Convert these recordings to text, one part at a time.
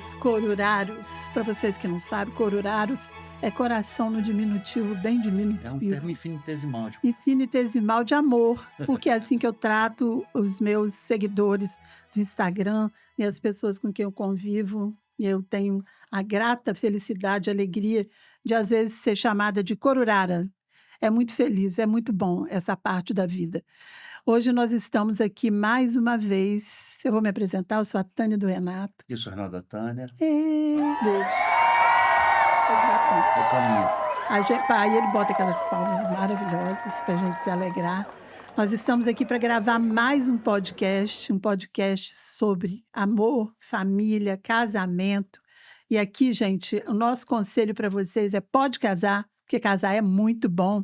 os coruraros. Para vocês que não sabem, coruraros é coração no diminutivo, bem É um diminutivo. termo infinitesimal. Tipo, Infinitesimal de amor, porque é assim que eu trato os meus seguidores do Instagram e as pessoas com quem eu convivo. E eu tenho a grata felicidade, alegria de, às vezes, ser chamada de corurara. É muito feliz, é muito bom essa parte da vida. Hoje nós estamos aqui mais uma vez. Eu vou me apresentar, eu sou a Tânia do Renato. eu sou Renato da Tânia. Beijo. Eu caminho. Aí ele bota aquelas palmas maravilhosas para a gente se alegrar. Nós estamos aqui para gravar mais um podcast sobre amor, família, casamento. E aqui, gente, o nosso conselho para vocês é pode casar, porque casar é muito bom.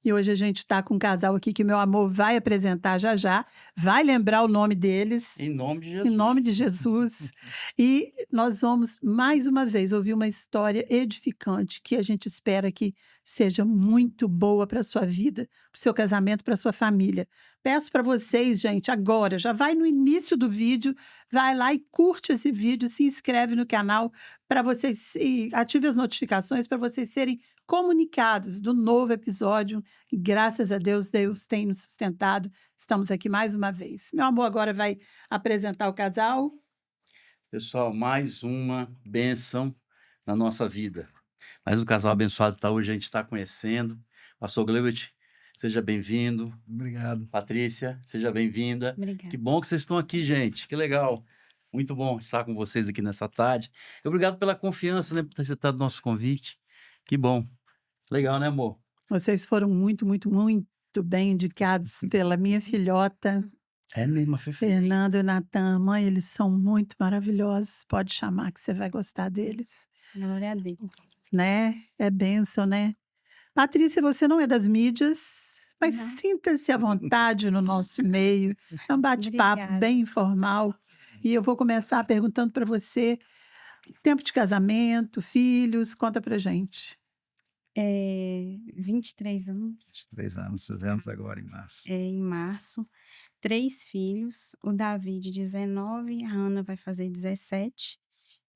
E hoje a gente está com um casal aqui que meu amor vai apresentar já já, vai lembrar o nome deles. Em nome de Em Jesus. nome de Jesus. E nós vamos, mais uma vez, ouvir uma história edificante que a gente espera que seja muito boa para a sua vida, para o seu casamento, para a sua família. Peço para vocês, gente, agora, já vai no início do vídeo, vai lá e curte esse vídeo, se inscreve no canal para vocês e ative as notificações para vocês serem comunicados do novo episódio. E graças a Deus, Deus tem nos sustentado. Estamos aqui mais uma vez. Meu amor agora vai apresentar o casal. Pessoal, mais uma bênção na nossa vida. Mais um casal abençoado está hoje, a gente está conhecendo. Pastor Gleibert, seja bem-vindo. Obrigado. Patrícia, seja bem-vinda. Obrigada. Que bom que vocês estão aqui, gente. Que legal. Muito bom estar com vocês aqui nessa tarde. Obrigado pela confiança, né, por ter aceitado o nosso convite. Que bom. Legal, né, amor? Vocês foram muito, muito, muito bem indicados pela minha filhota, É mesmo, a Fefe. Fernando e Natan. Mãe, eles são muito maravilhosos. Pode chamar que você vai gostar deles, Glória a Deus. né? É bênção, né? Patrícia, você não é das mídias, mas Não. sinta-se à vontade no nosso meio. É um bate-papo Obrigada. bem informal. E eu vou começar perguntando para você, tempo de casamento, filhos, conta pra gente. 23 anos, 23 anos, fizemos agora em março. em março. 3 filhos, o David, 19, a Ana vai fazer 17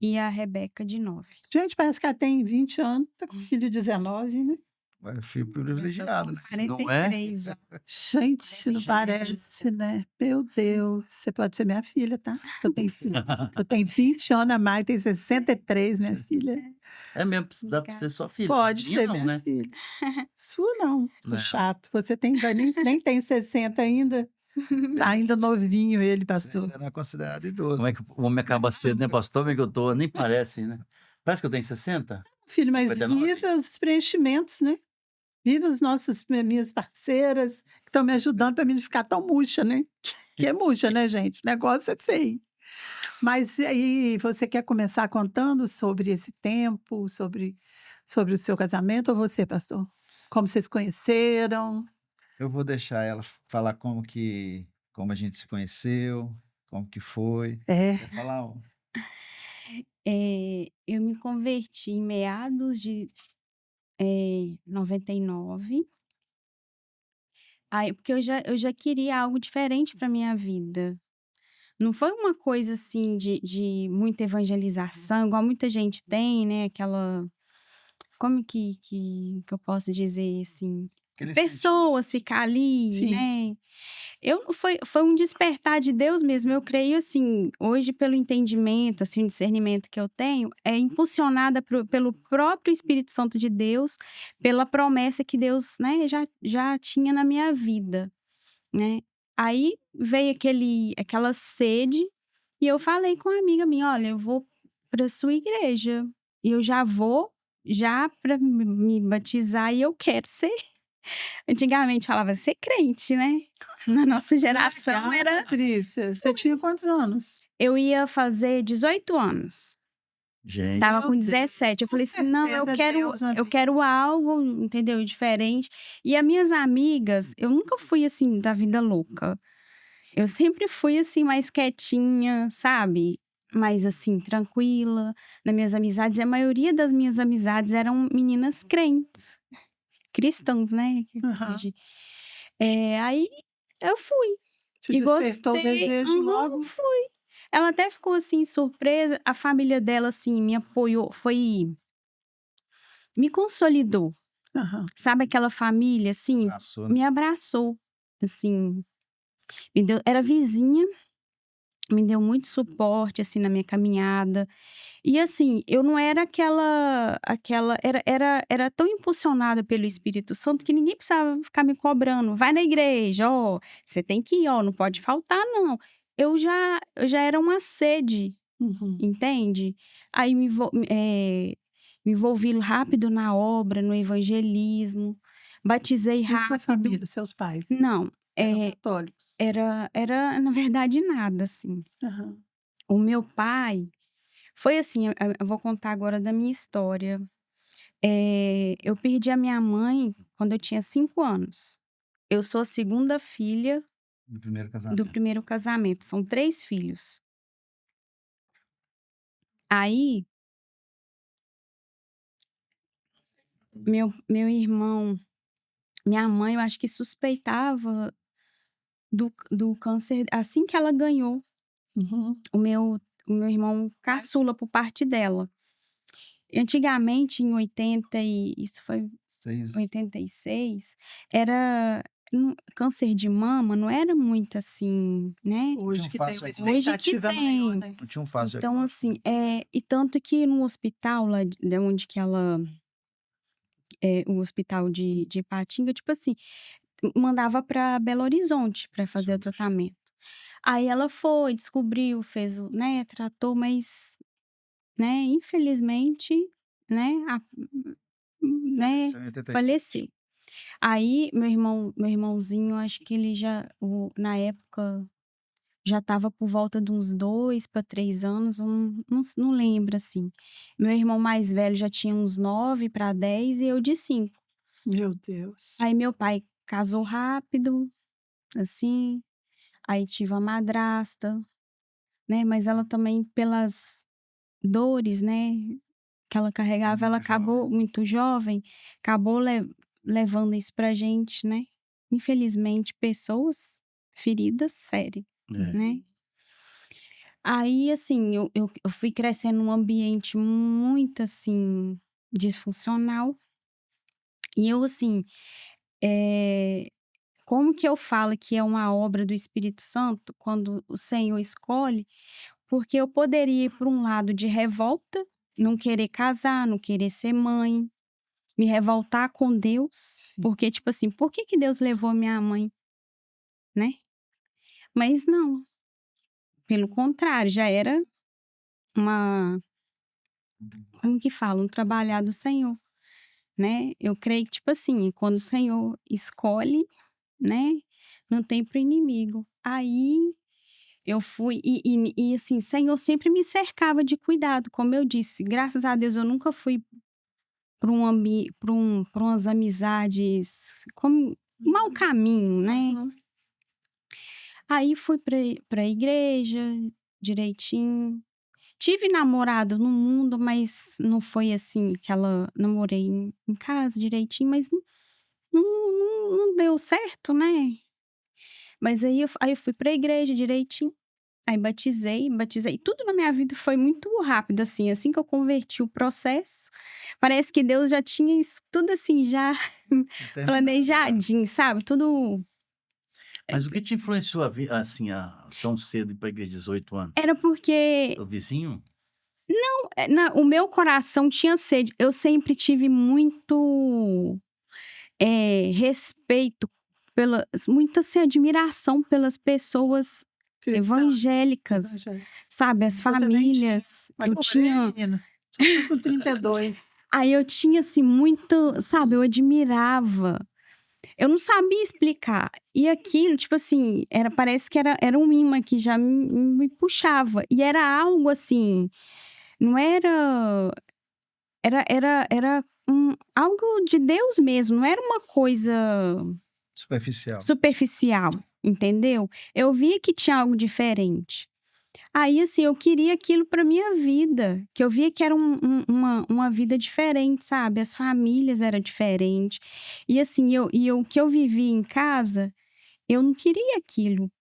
e a Rebeca, de 9. Gente, parece que ela tem 20 anos, tá com filho de 19, né? Eu fui privilegiado, né? Não é? 43 já. Gente, não parece, né? Meu Deus, você pode ser minha filha, tá? Eu tenho 20 anos a mais, tenho 63, minha filha. É mesmo, dá para ser sua filha. Pode Minha ser não, minha né? filha. Sua não, tô Não. chato. Você nem tem 60 ainda. Tá ainda novinho ele, Você pastor. ainda não é considerado idoso. Como é que o homem acaba cedo, né, pastor? Como é que eu tô? Nem parece, né? Parece que eu tenho 60? Filho, mas 59? viva os preenchimentos, né? Viva as minhas parceiras que estão me ajudando para mim não ficar tão murcha, né? Que é murcha, né, gente? O negócio é feio. Mas e aí, você quer começar contando sobre esse tempo, sobre o seu casamento, ou você, pastor? Como vocês conheceram? Eu vou deixar ela falar como a gente se conheceu, como que foi. É, Quer falar? Eu me converti em meados de 99. Aí, porque eu já queria algo diferente para minha vida. Não foi uma coisa assim de muita evangelização, igual muita gente tem, né? Aquela. Como que eu posso dizer assim? Aquele Pessoas ficar ali, Sim. né? Foi um despertar de Deus mesmo. Eu creio assim, hoje pelo entendimento, assim, o discernimento que eu tenho, é impulsionada pelo próprio Espírito Santo de Deus, pela promessa que Deus, né, já tinha na minha vida, né? Aí veio aquela sede e eu falei com uma amiga minha, olha, eu vou para sua igreja e eu já vou para me batizar e eu quero ser. Antigamente falava ser crente, né? Na nossa geração legal, era. Patrícia, você tinha quantos anos? Eu ia fazer 18 anos. Gente, Tava Meu com Deus, 17. Eu com falei assim: não, certeza Deus na eu vida. quero algo, entendeu? Diferente. E as minhas amigas, eu nunca fui assim, da vida louca. Eu sempre fui assim, mais quietinha, sabe? Mais assim, tranquila. Nas minhas amizades, e a maioria das minhas amizades eram meninas crentes, cristãos, né? Aham. Aí eu fui. Te E despertou o gostei. desejo logo? Fui. Ela até ficou, assim, surpresa, a família dela, assim, me apoiou, me consolidou, Aham. sabe aquela família, assim, Abraçou, né? me abraçou, assim, era vizinha, me deu muito suporte, assim, na minha caminhada. E assim, eu não era era tão impulsionada pelo Espírito Santo que ninguém precisava ficar me cobrando: "Vai na igreja, ó, você tem que ir, ó, não pode faltar não". Eu já era uma sede, Uhum. entende? Aí me envolvi rápido na obra, no evangelismo, batizei E a sua rápido. família, os seus pais, Não, eram católicos? era na verdade nada, assim. Aham. O meu pai foi assim, eu vou contar agora da minha história. Eu perdi a minha mãe quando eu tinha 5 anos. Eu sou a segunda filha No primeiro do casamento. primeiro casamento, são 3 filhos. Aí, meu irmão minha mãe eu acho que suspeitava do câncer assim que ela ganhou Uhum. o meu irmão caçula por parte dela. Antigamente em 80 e isso foi 6. 86, era câncer de mama não era muito assim, né, Hoje Tinha um que tem fácil uma hoje que expectativa maior, tem. né. Não tinha um fácil Então diagnóstico, assim, né? e tanto que no hospital lá de onde que ela o hospital de Ipatinga, tipo assim, mandava pra Belo Horizonte pra fazer o SUS. tratamento. Aí ela foi, descobriu, fez o né, tratou, mas, né, infelizmente, né, né, Faleceu em 87. faleceu. Aí meu irmãozinho, acho que ele já na época, já estava por volta de uns 2 para 3 anos, eu não lembro, assim. Meu irmão mais velho já tinha uns 9 para 10 e eu de 5. Meu Deus. Aí meu pai casou rápido, assim, aí tive uma madrasta, né, mas ela também pelas dores, né, que ela carregava, ela Muito acabou jovem. muito jovem, acabou levando isso pra gente, né. Infelizmente, pessoas feridas ferem, É. né. Aí, assim, eu fui crescendo num ambiente muito, assim, disfuncional, e eu, assim, eh, como que eu falo que é uma obra do Espírito Santo, quando o Senhor escolhe, porque eu poderia ir por um lado de revolta, não querer casar, não querer ser mãe, me revoltar com Deus, Sim. porque, tipo assim, por que que Deus levou minha mãe, né? Mas não, pelo contrário, já era uma, como que fala? Um trabalhar do Senhor, né? Eu creio que, tipo assim, quando o Senhor escolhe, né? Não tem pro inimigo. Aí eu fui, e assim, Senhor sempre me cercava de cuidado, como eu disse, graças a Deus eu nunca fui pra umas amizades como mau caminho, né. Uhum. Aí fui pra igreja direitinho. Tive namorado no mundo, mas não foi assim aquela namorei em casa direitinho, mas não deu certo, né. Mas aí eu fui pra igreja direitinho, aí batizei. Tudo na minha vida foi muito rápido, assim que eu converti o processo, parece que Deus já tinha tudo assim já Determinado já. planejadinho, sabe, tudo Mas o que te influenciou a vir assim, tão cedo ir pra igreja, 18 anos? era porque, O vizinho? o meu coração tinha sede, eu sempre tive muito, respeito muita, assim, admiração pelas pessoas Cristãs, evangélicas, evangélicos. sabe, as Eu também tinha. famílias. Mas Eu demorei, tinha menina. Só fui com 32. Aí eu tinha, assim, muito, sabe, eu admirava. Eu não sabia explicar. E aquilo, tipo assim, parece que era um imã que já me puxava. E era algo assim, não era. Era algo de Deus mesmo, não era uma coisa Superficial. superficial, entendeu? Eu via que tinha algo diferente. Aí, assim, eu queria aquilo pra minha vida, que eu via que era uma vida diferente, sabe? As famílias eram diferentes. E assim, o que eu vivia em casa, eu não queria aquilo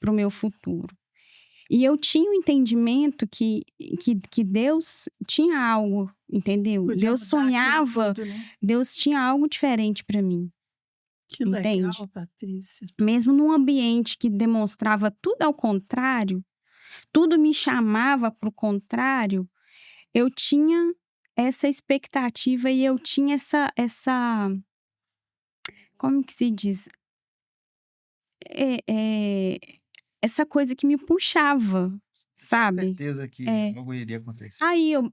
pro meu futuro. E eu tinha o entendimento que Deus tinha algo, entendeu? Podia Deus mudar aquilo sonhava, tudo, né? Deus tinha algo diferente para mim, Que entende? legal, Patrícia. Mesmo num ambiente que demonstrava tudo ao contrário, tudo me chamava para o contrário, eu tinha essa expectativa e eu tinha como que se diz? É, é, essa coisa que me puxava, Você tinha sabe? certeza que É. algo iria acontecer. Aí eu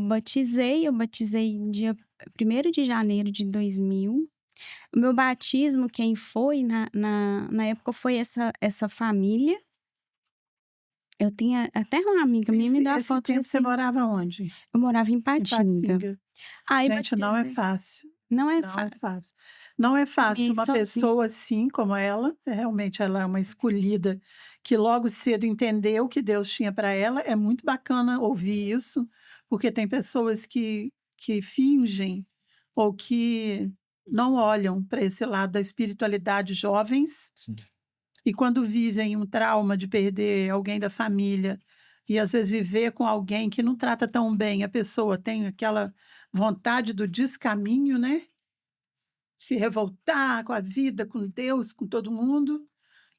batizei no dia 1º de janeiro de 2000. O meu batismo, quem foi na época foi essa família. Eu tinha até uma amiga minha me deu a Esse foto tempo você recente. morava onde? Eu morava em Em Patinga. Patinga. Aí Gente, não é batizei. fácil. Não é Não é fácil fácil. Não é fácil uma sozinha. pessoa assim como ela, realmente ela é uma escolhida que logo cedo entendeu o que Deus tinha para ela. É muito bacana ouvir isso, porque tem pessoas que fingem ou que não olham para esse lado da espiritualidade jovens Sim. e quando vivem um trauma de perder alguém da família e às vezes viver com alguém que não trata tão bem, a pessoa tem aquela vontade do descaminho, né? Se revoltar com a vida, com Deus, com todo mundo.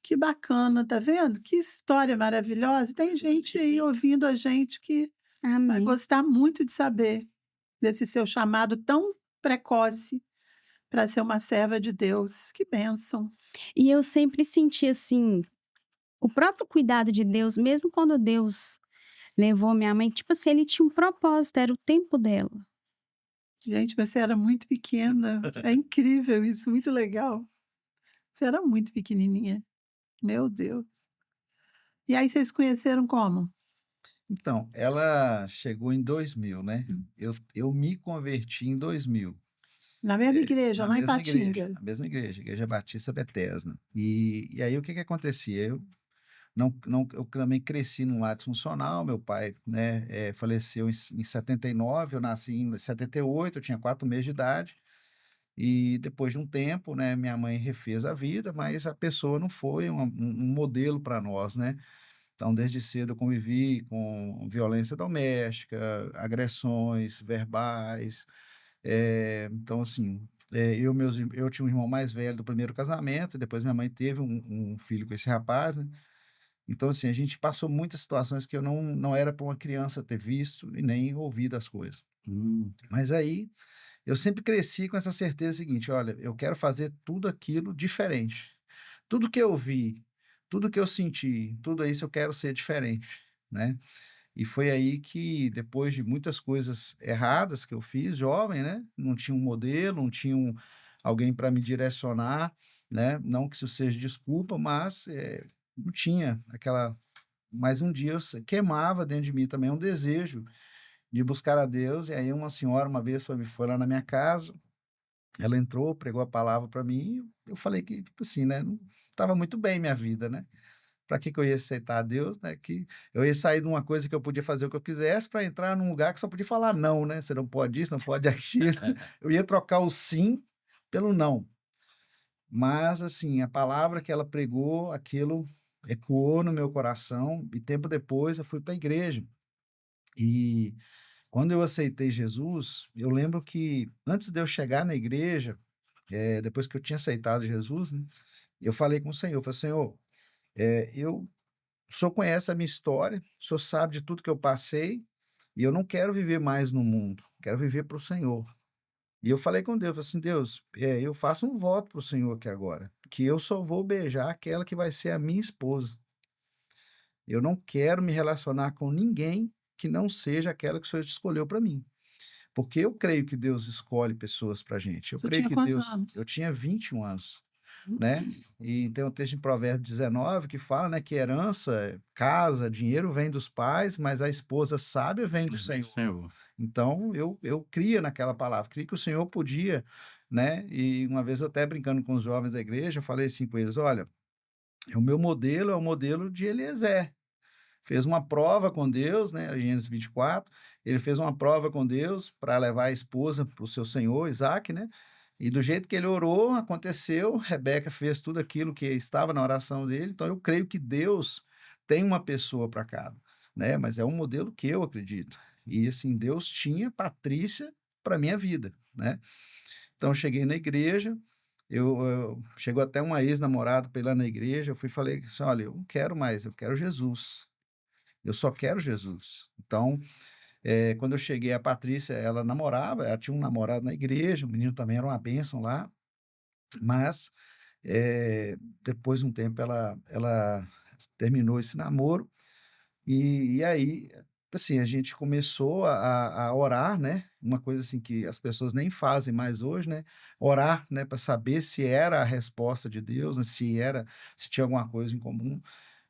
Que bacana, tá vendo? Que história maravilhosa. Tem gente aí ouvindo a gente que vai Amém. gostar muito de saber desse seu chamado tão precoce para ser uma serva de Deus. Que bênção. E eu sempre senti, assim, o próprio cuidado de Deus, mesmo quando Deus levou minha mãe, tipo assim, ele tinha um propósito, era o tempo dela. Gente, você era muito pequena. É incrível isso, muito legal. Você era muito pequenininha. Meu Deus. E aí vocês se conheceram como? Então, ela chegou em 2000, né? Eu me converti em 2000, Na mesma igreja, lá em Patinga. na mesma igreja, Igreja Batista Betesda. E aí o que que acontecia? Eu também cresci num lar disfuncional, meu pai, né, faleceu em 79, eu nasci em 78, eu tinha 4 meses de idade, e depois de um tempo, né, minha mãe refez a vida, mas a pessoa não foi um modelo para nós, né? Então, desde cedo eu convivi com violência doméstica, agressões verbais, então assim, eu tinha um irmão mais velho do primeiro casamento, depois minha mãe teve um filho com esse rapaz, né? Então, assim, a gente passou muitas situações que eu não era para uma criança ter visto e nem ouvido as coisas. Hum. Mas aí, eu sempre cresci com essa certeza seguinte: olha, eu quero fazer tudo aquilo diferente. Tudo que eu vi, tudo que eu senti, tudo isso eu quero ser diferente, né? E foi aí que, depois de muitas coisas erradas que eu fiz, jovem, né? Não tinha um modelo, não tinha alguém para me direcionar, né? Não que isso seja desculpa, mas não tinha aquela. Mas um dia queimava dentro de mim também um desejo de buscar a Deus. E aí, uma senhora, uma vez, foi lá na minha casa, ela entrou, pregou a palavra para mim, e eu falei que, tipo assim, né? Não estava muito bem minha vida, né? Para que eu ia aceitar a Deus, né? Que eu ia sair de uma coisa que eu podia fazer o que eu quisesse para entrar num lugar que só podia falar não, né? Você não pode isso, não pode aquilo. Eu ia trocar o sim pelo não. Mas, assim, a palavra que ela pregou, aquilo ecoou no meu coração, e tempo depois eu fui para a igreja. E quando eu aceitei Jesus, eu lembro que antes de eu chegar na igreja, depois que eu tinha aceitado Jesus, né? Eu falei com o Senhor, eu falei: Senhor, o senhor conhece a minha história, o senhor sabe de tudo que eu passei, e eu não quero viver mais no mundo, quero viver para o Senhor. E eu falei com Deus, falei assim: Deus, eu faço um voto para o Senhor aqui agora, que eu só vou beijar aquela que vai ser a minha esposa. Eu não quero me relacionar com ninguém que não seja aquela que o Senhor escolheu para mim. Porque eu creio que Deus escolhe pessoas para gente. Eu Você creio tinha que quantos Deus. anos? Eu tinha 21 anos, né? E tem um texto em Provérbios 19 que fala, né, que herança, casa, dinheiro vem dos pais, mas a esposa sábia vem do Senhor. Senhor. Então, eu cria naquela palavra, cria que o Senhor podia, né? E uma vez eu até brincando com os jovens da igreja, eu falei assim com eles: olha, o meu modelo é o modelo de Eliezer. Fez uma prova com Deus, né? Gênesis 24. Ele fez uma prova com Deus para levar a esposa para o seu senhor, Isaac, né? E do jeito que ele orou, aconteceu. Rebeca fez tudo aquilo que estava na oração dele. Então, eu creio que Deus tem uma pessoa para cada, né? Mas é um modelo que eu acredito. E assim, Deus tinha Patrícia para minha vida, né? Então, eu cheguei na igreja, chegou até uma ex-namorada pra ir lá na igreja, eu fui e falei assim: "Olha, eu não quero mais, eu quero Jesus, eu só quero Jesus". Então, quando eu cheguei, a Patrícia, ela namorava, ela tinha um namorado na igreja, o menino também era uma bênção lá, mas, depois de um tempo ela terminou esse namoro, e aí, assim, a gente começou a orar, né, uma coisa assim que as pessoas nem fazem mais hoje, né, orar, né, para saber se era a resposta de Deus, né, se tinha alguma coisa em comum.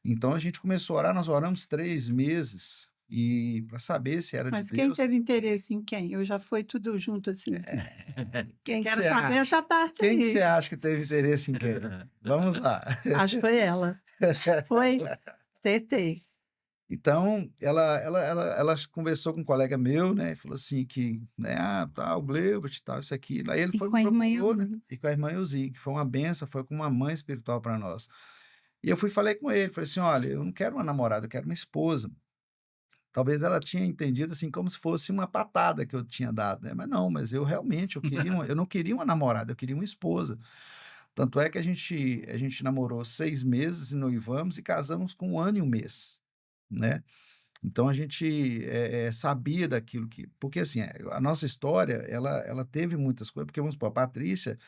Então a gente começou a orar, nós oramos 3 meses, e para saber se era de Mas quem Deus. teve interesse em quem? Eu já foi tudo junto assim. Quem que Quero você saber acha? essa parte Quem que você aí. acha que teve interesse em quem? Vamos lá. Acho que foi ela. Foi? Acertei. Então, ela conversou com um colega meu, né, e falou assim que, né, tal, Gleubert, tal, isso aqui. Aí ele E foi com me a irmã procurou, né, Elvina. e com a irmã Elzi, que foi uma benção, foi como uma mãe espiritual para nós. E eu fui e falei com ele, falei assim: "Olha, eu não quero uma namorada, eu quero uma esposa". Talvez ela tinha entendido, assim, como se fosse uma patada que eu tinha dado, né, mas não, mas eu realmente eu não queria uma namorada, eu queria uma esposa. Tanto é que a gente namorou 6 meses e noivamos e casamos com 1 ano e 1 mês, né. Então a gente, sabia daquilo que porque assim, a nossa história ela teve muitas coisas, porque vamos supor, a Patrícia,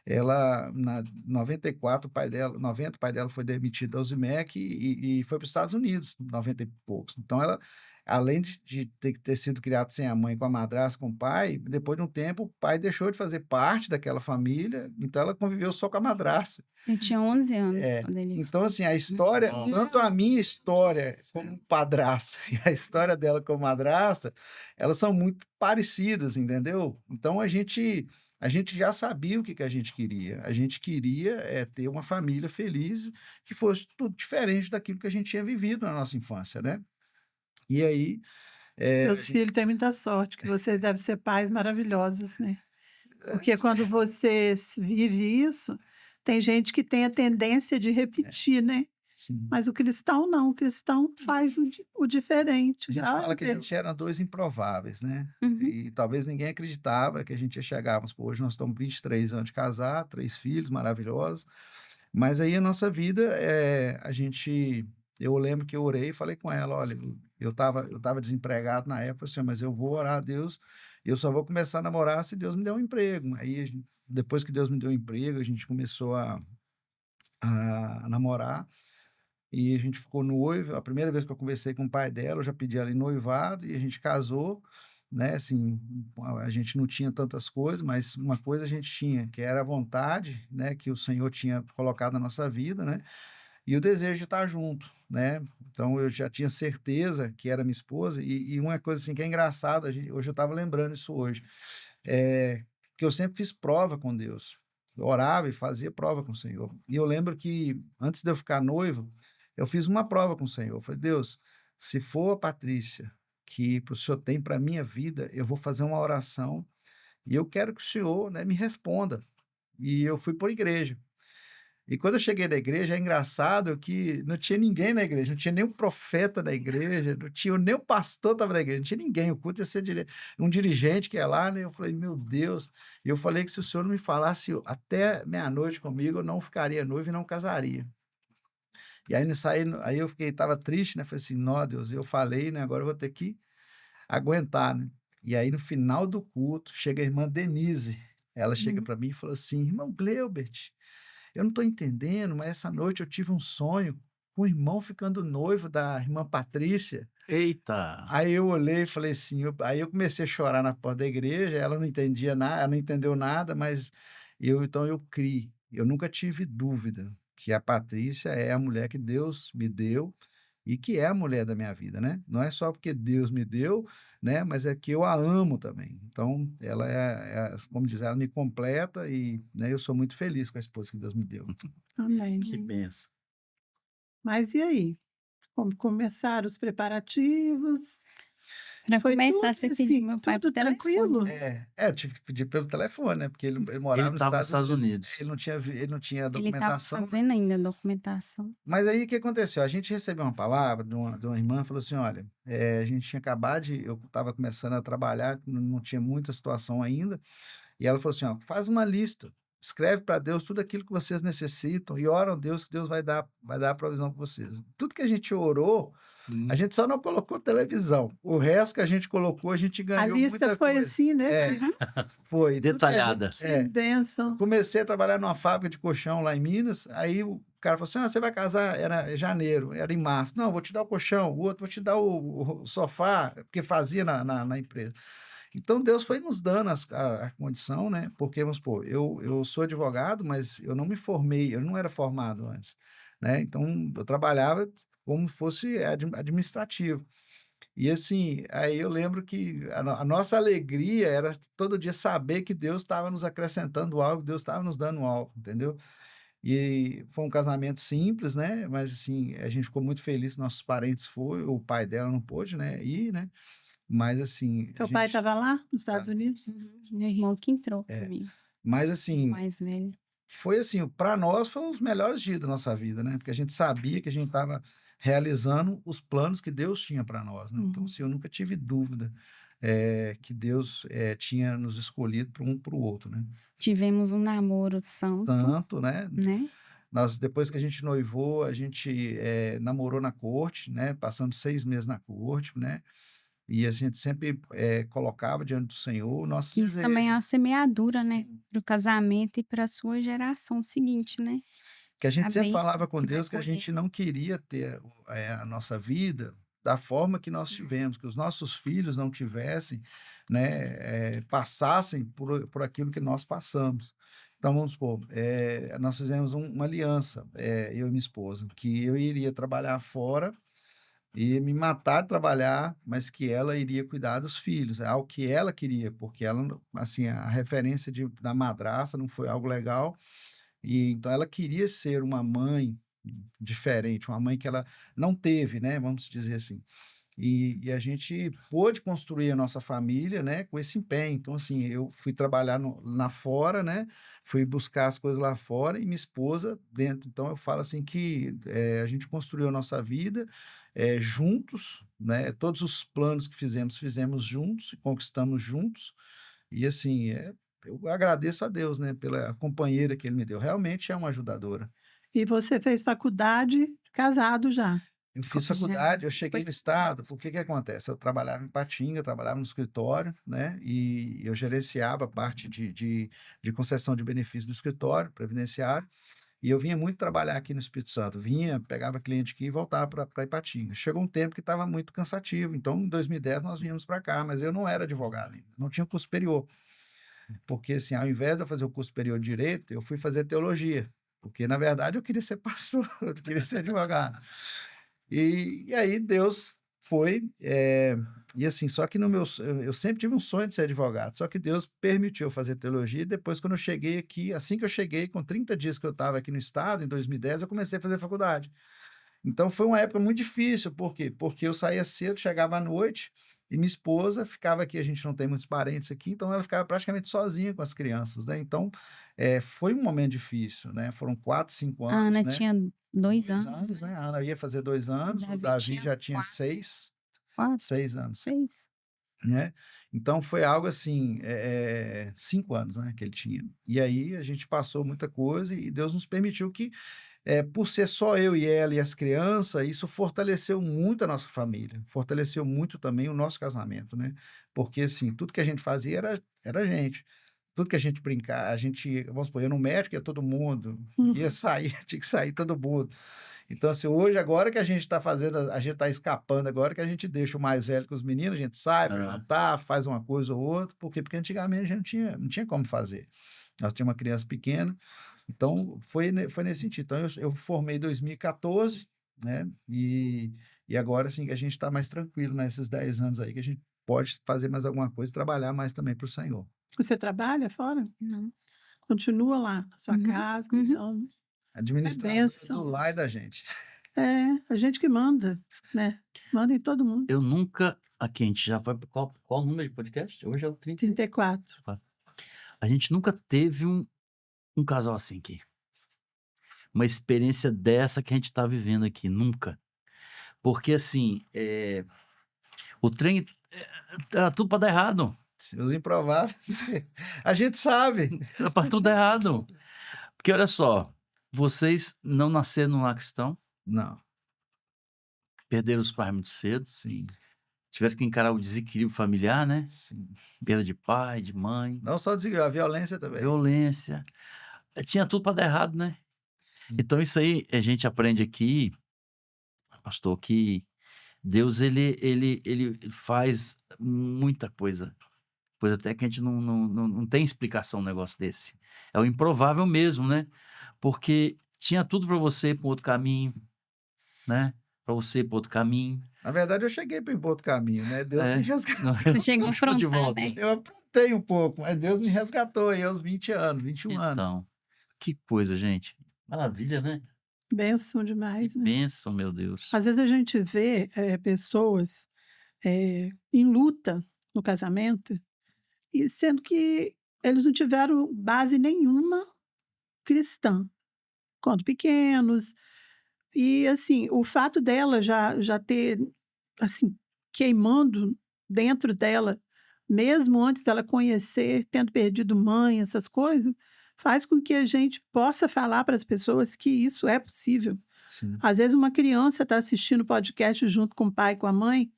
ela na 94 o pai dela 90 o pai dela foi demitido da Usimec e foi para os Estados Unidos, 90 e poucos. Então ela, além de ter sido criada sem a mãe, com a madrasta, com o pai, depois de um tempo o pai deixou de fazer parte daquela família, então ela conviveu só com a madrasta. Eu tinha 11 anos É, quando ele então assim, a história Nossa. tanto a minha história como padrasto e a história dela como madrasta, elas são muito parecidas, entendeu? Então a gente já sabia o que que a gente queria. A gente queria, ter uma família feliz, que fosse tudo diferente daquilo que a gente tinha vivido na nossa infância, né. E aí, a Seus gente filhos têm muita sorte, que vocês devem ser pais maravilhosos, né? Porque quando você vive isso, tem gente que tem a tendência de repetir, né? sim. Mas o cristão não, o cristão faz o diferente. A gente Ai, fala que a Deus. gente era 2 improváveis, né. Uhum. E talvez ninguém acreditava que a gente ia chegar, vamos supor, hoje nós estamos 23 anos de casar, 3 filhos maravilhosos, mas aí a nossa vida, eu lembro que eu orei e falei com ela: "Olha, eu estava desempregado na época, assim, mas eu vou orar a Deus, eu só vou começar a namorar se Deus me der um emprego". Aí depois que Deus me deu um emprego, a gente começou a namorar. E a gente ficou noivo, a primeira vez que eu conversei com o pai dela, eu já pedi ela em noivado e a gente casou, né, assim, a gente não tinha tantas coisas, mas uma coisa a gente tinha, que era a vontade, né, que o Senhor tinha colocado na nossa vida, né, e o desejo de estar junto, né. Então eu já tinha certeza que era minha esposa e uma coisa, assim, que é engraçada, hoje eu estava lembrando isso hoje, que eu sempre fiz prova com Deus. Eu orava e fazia prova com o Senhor. E eu lembro que antes de eu ficar noivo, eu fiz uma prova com o Senhor. Eu falei: "Deus, se for a Patrícia que o Senhor tem para minha vida, eu vou fazer uma oração e eu quero que o Senhor, né, me responda". E eu fui por igreja. E quando eu cheguei na igreja, é engraçado que não tinha ninguém na igreja, não tinha nenhum profeta na igreja, não tinha nem o pastor estava na igreja, não tinha ninguém, o culto ia ser um dirigente que ia lá, né, eu falei: "Meu Deus", e eu falei que se o senhor não me falasse até meia-noite comigo, eu não ficaria noivo e não casaria. E aí nisso aí eu fiquei estava triste, né, falei assim: "Nó Deus, eu falei, né, agora eu vou ter que aguentar, né". E aí no final do culto, chega a irmã Denise, ela chega Uhum. para mim e falou assim: "Irmão Gleubert, eu não estou entendendo, mas essa noite eu tive um sonho com o irmão ficando noivo da irmã Patrícia". Eita! Aí eu olhei e falei assim, aí eu comecei a chorar na porta da igreja, ela não entendia nada, ela não entendeu nada, mas então eu criei. Eu nunca tive dúvida que a Patrícia é a mulher que Deus me deu e que é a mulher da minha vida, né. Não é só porque Deus me deu, né, mas é que eu a amo também. Então ela como diz, ela me completa e, né, eu sou muito feliz com a esposa que Deus me deu. Amém. Que benção. Mas e aí? Como começaram os preparativos? Pra Foi começar, tudo, você pediu assim, meu pai tudo por telefone. tranquilo? Eu tive que pedir pelo telefone, né? Porque ele morava Ele nos estava nos Estados Estados Unidos. Unidos. Ele não tinha Ele estava documentação, né? fazendo ainda a documentação. Mas aí o que aconteceu? A gente recebeu uma palavra de uma irmã, falou assim: olha, a gente tinha acabado eu estava começando a trabalhar, não tinha muita situação ainda, e ela falou assim: ó, faz uma lista, escreve para Deus tudo aquilo que vocês necessitam e ora a Deus que Deus vai dar a provisão para vocês. Tudo que a gente orou, a gente só não colocou televisão. O resto que a gente colocou, a gente A ganhou lista muita foi coisa. assim, né? Uhum. Foi. Tudo que a gente, Detalhada. Que bênção. comecei a trabalhar numa fábrica de colchão lá em Minas, aí o cara falou assim: você vai casar, era janeiro, era em março. Não, vou te dar o colchão, o outro vou te dar o sofá, porque fazia na empresa. Então Deus foi nos dando a condição, né? Porque, vamos supor, eu sou advogado, mas eu não me formei, eu não era formado antes, né? Então eu trabalhava como fosse administrativo. E assim, aí eu lembro que a nossa alegria era todo dia saber que Deus estava nos acrescentando algo, Deus estava nos dando algo, entendeu? E foi um casamento simples, né? Mas assim, a gente ficou muito feliz, nossos parentes foram, o pai dela não pôde, né? Ir, né? Mas assim, a Seu pai gente. estava lá nos Estados Tá. Unidos? Meu irmão que entrou É. comigo, Mas o assim, mais velho. foi assim, para nós foi um dos melhores dias da nossa vida, né? Porque a gente sabia que a gente estava realizando os planos que Deus tinha para nós, né? Então, Uhum. assim, eu nunca tive dúvida que Deus tinha nos escolhido para um para o outro, né? Tivemos um namoro santo, Tanto, né? né? Nós, depois que a gente noivou, a gente namorou na corte, né? Passamos 6 meses na corte, né? E a gente sempre colocava diante do Senhor o nosso Que isso também é desejo. uma semeadura, né? Para o casamento e para a sua geração seguinte, né? Que a A gente sempre bênção falava com que vai Deus que a colher. gente não queria ter a nossa vida da forma que nós tivemos, que os nossos filhos não tivessem, né, passassem por aquilo que nós passamos. Então, vamos supor, nós fizemos uma aliança, eu e minha esposa, que eu iria trabalhar fora e me matar de trabalhar, mas que ela iria cuidar dos filhos, é algo que ela queria, porque ela, assim, a referência da madrasta não foi algo legal, e então ela queria ser uma mãe diferente, uma mãe que ela não teve, né, vamos dizer assim. E a gente pôde construir a nossa família, né, com esse empenho. Então, assim, eu fui trabalhar lá fora, né, fui buscar as coisas lá fora e minha esposa dentro. Então, eu falo assim que a gente construiu a nossa vida juntos, né, todos os planos que fizemos juntos, e conquistamos juntos. E, assim, eu agradeço a Deus, né, pela companheira que ele me deu. Realmente é uma ajudadora. E você fez faculdade casado já? Eu fiz Já. faculdade, eu cheguei Depois no estado, porque que acontece? Eu trabalhava em Patinga, eu trabalhava no escritório, né? E eu gerenciava a parte de concessão de benefícios do escritório previdenciário, e eu vinha muito trabalhar aqui no Espírito Santo. Vinha, pegava cliente aqui e voltava para Ipatinga. Chegou um tempo que estava muito cansativo, então em 2010 nós viemos para cá, mas eu não era advogado ainda, não tinha curso superior. Porque assim, ao invés de eu fazer o curso superior de Direito, eu fui fazer Teologia, porque na verdade eu queria ser pastor, eu queria ser advogado. E aí Deus foi, e assim, só que eu sempre tive um sonho de ser advogado, só que Deus permitiu eu fazer teologia, e depois quando eu cheguei aqui, assim que eu cheguei, com 30 dias que eu estava aqui no estado, em 2010, eu comecei a fazer faculdade. Então foi uma época muito difícil, por quê? Porque eu saía cedo, chegava à noite, e minha esposa ficava aqui, a gente não tem muitos parentes aqui, então ela ficava praticamente sozinha com as crianças, né? Então, foi um momento difícil, né? Foram 4, 5 a anos, Ana né? tinha 2 2 anos, anos, né? né? A Ana ia fazer 2 anos, o Davi Davi tinha já tinha 4, 6 6 anos, 6. né? Então foi algo assim, 5 anos, né, que ele tinha. E aí a gente passou muita coisa e Deus nos permitiu que, por ser só eu e ela e as crianças, isso fortaleceu muito a nossa família, fortaleceu muito também o nosso casamento, né? Porque assim, tudo que a gente fazia era a gente. Tudo que a gente brincar, a gente, vamos supor, ia no médico, ia todo mundo, ia sair, tinha que sair todo mundo. Então, assim, hoje, agora que a gente está fazendo, a gente está escapando, agora que a gente deixa o mais velho com os meninos, a gente sai para É. jantar, faz uma coisa ou outra, porque antigamente a gente não tinha como fazer. Nós tínhamos uma criança pequena, então foi nesse sentido. Então, eu formei em 2014, né? E agora, assim, que a gente está mais tranquilo nesses 10 anos aí, que a gente pode fazer mais alguma coisa e trabalhar mais também para o Senhor. Você trabalha fora? Não. Continua lá na sua Uhum, casa, uhum. então é Administrador do bênção. lar e da gente. A gente que manda, né? Manda em todo mundo. Eu nunca. Aqui, a gente já vai. Qual o número de podcast? Hoje é o 30. 34. A gente nunca teve um casal assim aqui. Uma experiência dessa que a gente tá vivendo aqui. Nunca. Porque, assim, o trem era tudo pra dar errado. Os improváveis. A gente sabe. Era pra tudo dar errado. Porque, olha só, vocês não nasceram num lar cristão, Não, perderam os pais muito cedo, sim, tiveram que encarar o desequilíbrio familiar, né? sim. Perda de pai, de mãe, Não só a violência também. violência. Tinha tudo pra dar errado, né? Então, isso aí a gente aprende aqui, pastor, que Deus, ele faz muita coisa. Coisa até que a gente não tem explicação um negócio desse. É o improvável mesmo, né? Porque tinha tudo para você ir para outro caminho, né? Para você ir para outro caminho. Na verdade, eu cheguei para outro caminho, né? Deus me resgatou. Você chegou a Puxou de afrontar, volta. né? Eu aprontei um pouco, mas Deus me resgatou aí aos 20 anos, 21 anos. Então, que coisa, gente. Maravilha, né? Bênção demais, Que né? bênção, meu Deus. Às vezes a gente vê pessoas em luta no casamento, e sendo que eles não tiveram base nenhuma cristã, quando pequenos. E, assim, o fato dela já ter, assim, queimando dentro dela, mesmo antes dela conhecer, tendo perdido mãe, essas coisas, faz com que a gente possa falar para as pessoas que isso é possível. Sim. Às vezes uma criança está assistindo o podcast junto com o pai e com a mãe,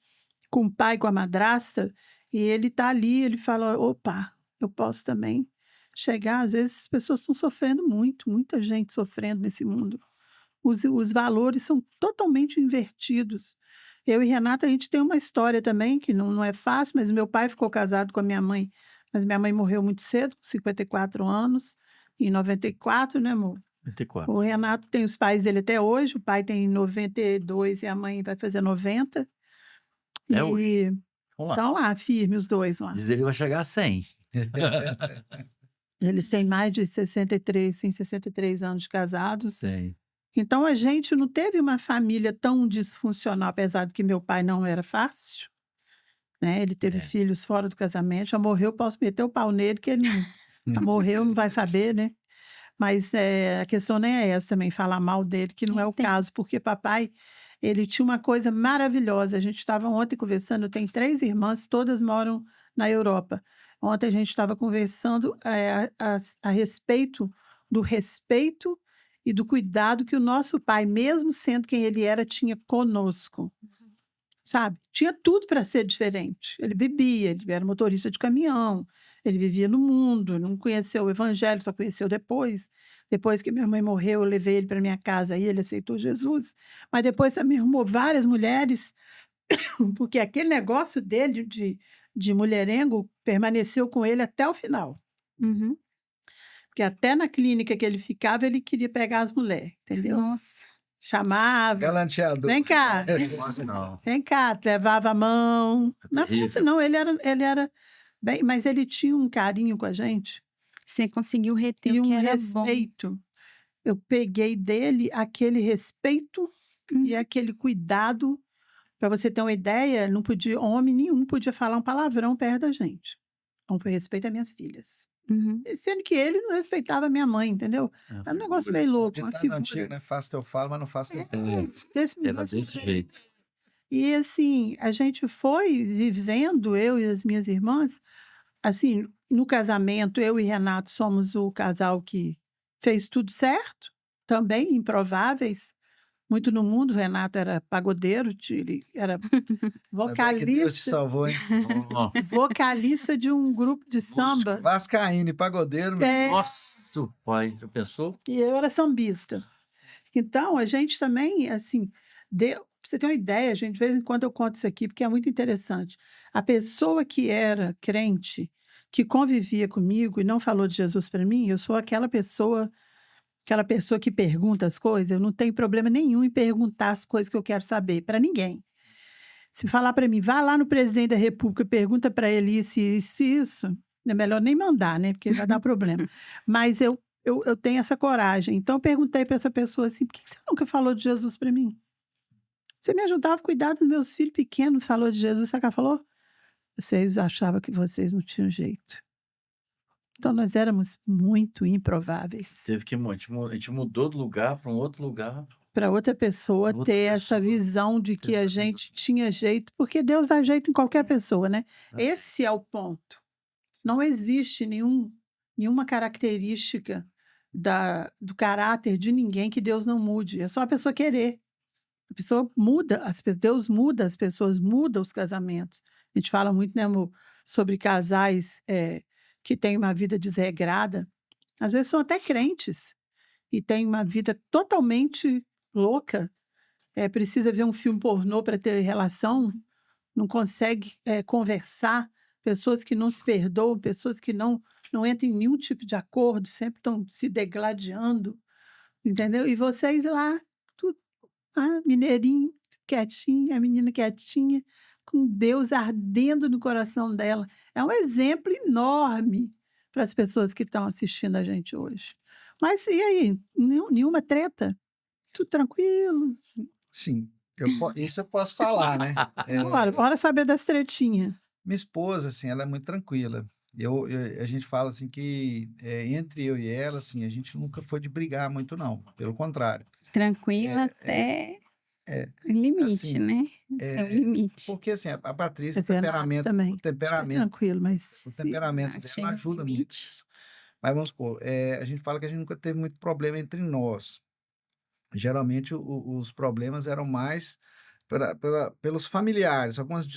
com o pai e com a madrasta, e ele está ali, ele fala, opa, eu posso também chegar. Às vezes as pessoas estão sofrendo muito, muita gente sofrendo nesse mundo. Os valores são totalmente invertidos. Eu e Renata, a gente tem uma história também, que não é fácil, mas meu pai ficou casado com a minha mãe, mas minha mãe morreu muito cedo, com 54 anos, em 94, né, amor? 24. O Renato tem os pais dele até hoje, o pai tem 92 e a mãe vai fazer 90. É hoje. E Vamos lá. estão lá, firme os dois lá. Diz ele que vai chegar a 100. Eles têm mais de 63 anos de casados. Tem. Então a gente não teve uma família tão disfuncional, apesar de que meu pai não era fácil, né? Ele teve filhos fora do casamento, já morreu, posso meter o pau nele, que ele já morreu, não vai saber, né? Mas a questão nem é essa também, falar mal dele, que não é o Entendo. caso, porque papai, ele tinha uma coisa maravilhosa. A gente estava ontem conversando, eu tenho 3 irmãs, todas moram na Europa. Ontem a gente estava conversando a respeito do respeito e do cuidado que o nosso pai, mesmo sendo quem ele era, tinha conosco. Sabe? Tinha tudo para ser diferente. Ele bebia, ele era motorista de caminhão, ele vivia no mundo, não conheceu o evangelho, só conheceu depois. Depois que minha mãe morreu, eu levei ele para minha casa e ele aceitou Jesus. Mas depois também arrumou várias mulheres, porque aquele negócio dele de mulherengo permaneceu com ele até o final. Uhum. Porque até na clínica que ele ficava, ele queria pegar as mulheres, entendeu? Nossa. Chamava, Galanteador. vem cá, Não. vem cá, levava a mão. Não é terrível. fácil, não. Ele era bem, mas ele tinha um carinho com a gente Você conseguiu reter e o que um era bom. respeito. Eu peguei dele aquele respeito e aquele cuidado. Para você ter uma ideia, não podia, homem nenhum podia falar um palavrão perto da gente. Então, por respeito às minhas filhas. Uhum. E sendo que ele não respeitava a minha mãe, entendeu? É um negócio meio louco. Uma Ditado figura. antigo, né? Faço o que eu falo, mas não faço o que eu falo. Desse Era negócio desse meio- jeito. E assim, a gente foi vivendo, eu e as minhas irmãs, assim, no casamento, eu e Renato somos o casal que fez tudo certo, também improváveis, muito no mundo. O Renato era pagodeiro, ele era Ainda bem que Deus te vocalista, salvou, hein? Ó, vocalista de um grupo de samba. Vascaíno e pagodeiro. meu. É, nossa, pai, já pensou? e eu era sambista. Então, a gente também, assim, pra você ter uma ideia, gente, de vez em quando eu conto isso aqui, porque é muito interessante. A pessoa que era crente, que convivia comigo e não falou de Jesus para mim, eu sou aquela pessoa que pergunta as coisas, eu não tenho problema nenhum em perguntar as coisas que eu quero saber, para ninguém. Se falar para mim, vá lá no presidente da República e pergunta para ele isso, é melhor nem mandar, né? Porque vai dar problema. Mas eu tenho essa coragem. Então, eu perguntei para essa pessoa assim: por que você nunca falou de Jesus para mim? Você me ajudava a cuidar dos meus filhos pequenos, falou de Jesus, sabe o que ela falou? Vocês achavam que vocês não tinham jeito. Então nós éramos muito improváveis. Teve que a gente mudou do lugar para um outro lugar. Para outra pessoa Outra ter essa pessoa visão de ter que a essa visão. gente tinha jeito, porque Deus dá jeito em qualquer pessoa, né? É. Esse é o ponto. Não existe nenhuma característica do caráter de ninguém que Deus não mude. É só a pessoa querer. A pessoa muda, Deus muda as pessoas, muda os casamentos. A gente fala muito, né, amor, sobre casais que têm uma vida desregrada. Às vezes são até crentes e têm uma vida totalmente louca. Precisa ver um filme pornô para ter relação, não consegue conversar. Pessoas que não se perdoam, pessoas que não entram em nenhum tipo de acordo, sempre estão se degladiando, entendeu? E vocês lá, tudo, mineirinho, quietinho, a menina quietinha, com Deus ardendo no coração dela. É um exemplo enorme para as pessoas que estão assistindo a gente hoje. Mas e aí? Nenhuma treta? Tudo tranquilo? Sim, isso eu posso falar, né? Bora saber das tretinhas. Minha esposa, assim, ela é muito tranquila. A gente fala assim que entre eu e ela, assim, a gente nunca foi de brigar muito, não. Pelo contrário. Tranquila até o limite, assim, né? É o limite. Porque assim, a Patrícia, Quer dizer, Renato também. o temperamento tranquilo, mas o temperamento Ah, dela chega no ajuda muito limite. isso. Mas vamos supor, a gente fala que a gente nunca teve muito problema entre nós. Geralmente os problemas eram mais pelos familiares, algumas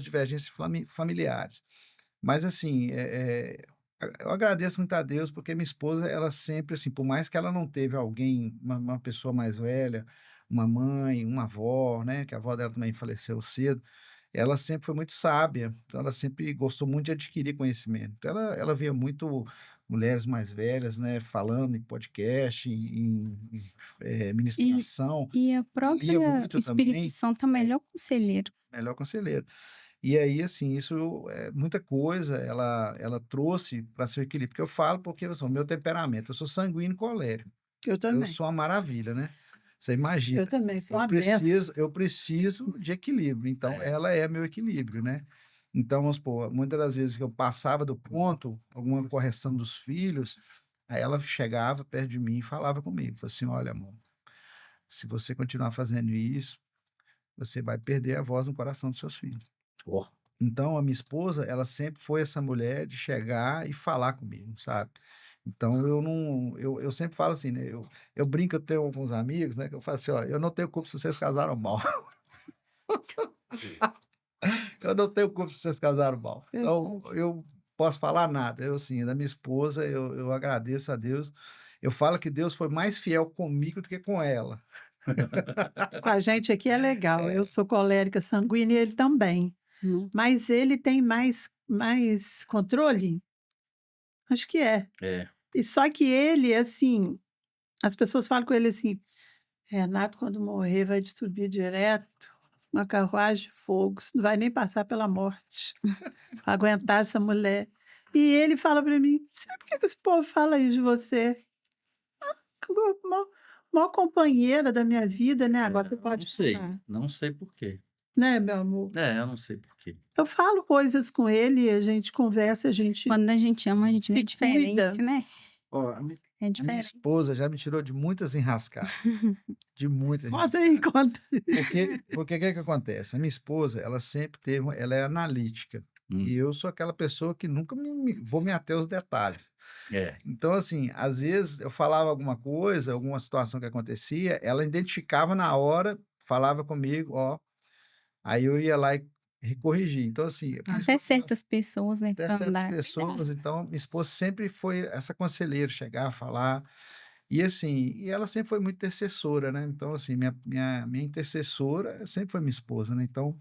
divergências familiares. Mas assim, eu agradeço muito a Deus, porque minha esposa, ela sempre, assim, por mais que ela não teve alguém, uma pessoa mais velha, uma mãe, uma avó, né, que a avó dela também faleceu cedo, ela sempre foi muito sábia, então ela sempre gostou muito de adquirir conhecimento. Então ela via muito mulheres mais velhas, né, falando em podcast, E, ministração, e a lia própria muito Espírito também, Santo é o melhor conselheiro. melhor conselheiro. E aí, assim, isso é muita coisa, ela trouxe para seu equilíbrio. Porque eu falo, porque assim, o meu temperamento, eu sou sanguíneo colérico. eu Eu também. sou uma maravilha, né? Você imagina. Eu também sou uma benção. Eu preciso de equilíbrio. Então, ela é meu equilíbrio, né? Então, vamos supor, muitas das vezes que eu passava do ponto, alguma correção dos filhos, aí ela chegava perto de mim e falava comigo. Falava assim: olha, amor, se você continuar fazendo isso, você vai perder a voz no coração dos seus filhos. Ó, Então, a minha esposa, ela sempre foi essa mulher de chegar e falar comigo, sabe? Então, eu sempre falo assim, né? Eu brinco, eu tenho alguns amigos, né? Que eu falo assim, ó, eu não tenho culpa se vocês casaram mal. Eu não tenho culpa se vocês casaram mal. Então, eu posso falar nada. Eu, assim, da minha esposa, eu agradeço a Deus. Eu falo que Deus foi mais fiel comigo do que com ela. Com a gente aqui é legal. Eu sou colérica sanguínea e ele também. Não. Mas ele tem mais controle? Acho que é. é. E só que ele, assim, as pessoas falam com ele assim: Renato, quando morrer, vai te subir direto uma carruagem de fogo, você não vai nem passar pela morte, pra aguentar essa mulher. E ele fala para mim: sabe por que esse povo fala isso de você? Maior companheira da minha vida, né? Agora você pode Não sei, falar, não sei por quê. né, meu amor? Eu não sei por quê. Eu falo coisas com ele, a gente conversa, a gente Quando a gente ama, a gente vê se diferente, cuida. né? Ó, a minha Diferente. esposa já me tirou de muitas enrascadas. De muitas Conta aí, conta. Porque o que que acontece? A minha esposa, ela sempre ela é analítica. E eu sou aquela pessoa que nunca vou me ater aos detalhes. Então, assim, às vezes eu falava alguma coisa, alguma situação que acontecia, ela identificava na hora, falava comigo, ó, aí eu ia lá e corrigia. Então, assim, por isso que Até eu falo, certas pessoas, né? até Pra certas andar. pessoas, então, minha esposa sempre foi essa conselheira, chegar, falar. E assim, ela sempre foi muito intercessora, né? Então, assim, minha intercessora sempre foi minha esposa, né? Então,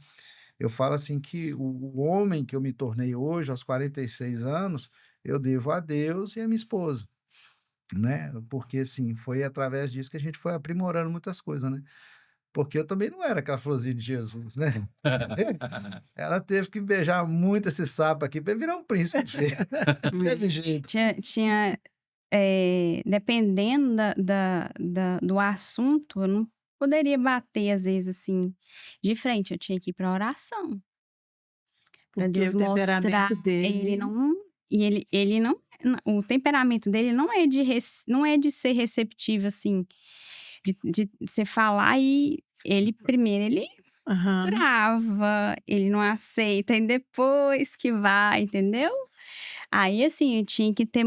eu falo assim que o homem que eu me tornei hoje, aos 46 anos, eu devo a Deus e a minha esposa, né? Porque, assim, foi através disso que a gente foi aprimorando muitas coisas, né? Porque eu também não era aquela florzinha de Jesus, né? Ela teve que beijar muito esse sapo aqui para virar um príncipe. Não teve jeito. Tinha dependendo do assunto, eu poderia bater, às vezes, assim, de frente. Eu tinha que ir pra oração, pra Porque Deus o mostrar. temperamento Ele dele não e ele não o temperamento dele não é não é de ser receptivo, assim, de você falar e ele primeiro ele aham. trava, ele não aceita e depois que vai, entendeu? Aí, assim, eu tinha que ter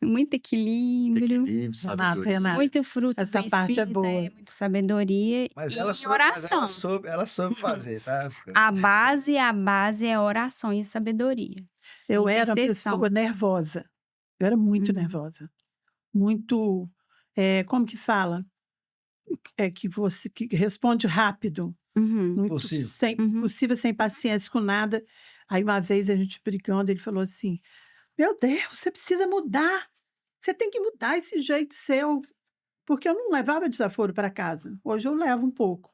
muito equilíbrio, Equilíbrio, Renata, sabedoria. Renata, muito fruto do essa parte é espírito, boa. muita sabedoria Mas e mas ela oração. soube fazer, tá? A base é oração e sabedoria, Eu era uma intercessão. pessoa nervosa, eu era muito Uhum. nervosa, muito, como que fala? Que você que responde rápido, Uhum. muito Possível. sem Uhum. possível, sem paciência com nada. Aí uma vez a gente brigando, ele falou assim: "Meu Deus, você precisa mudar, você tem que mudar esse jeito seu", porque eu não levava desaforo para casa, hoje eu levo um pouco,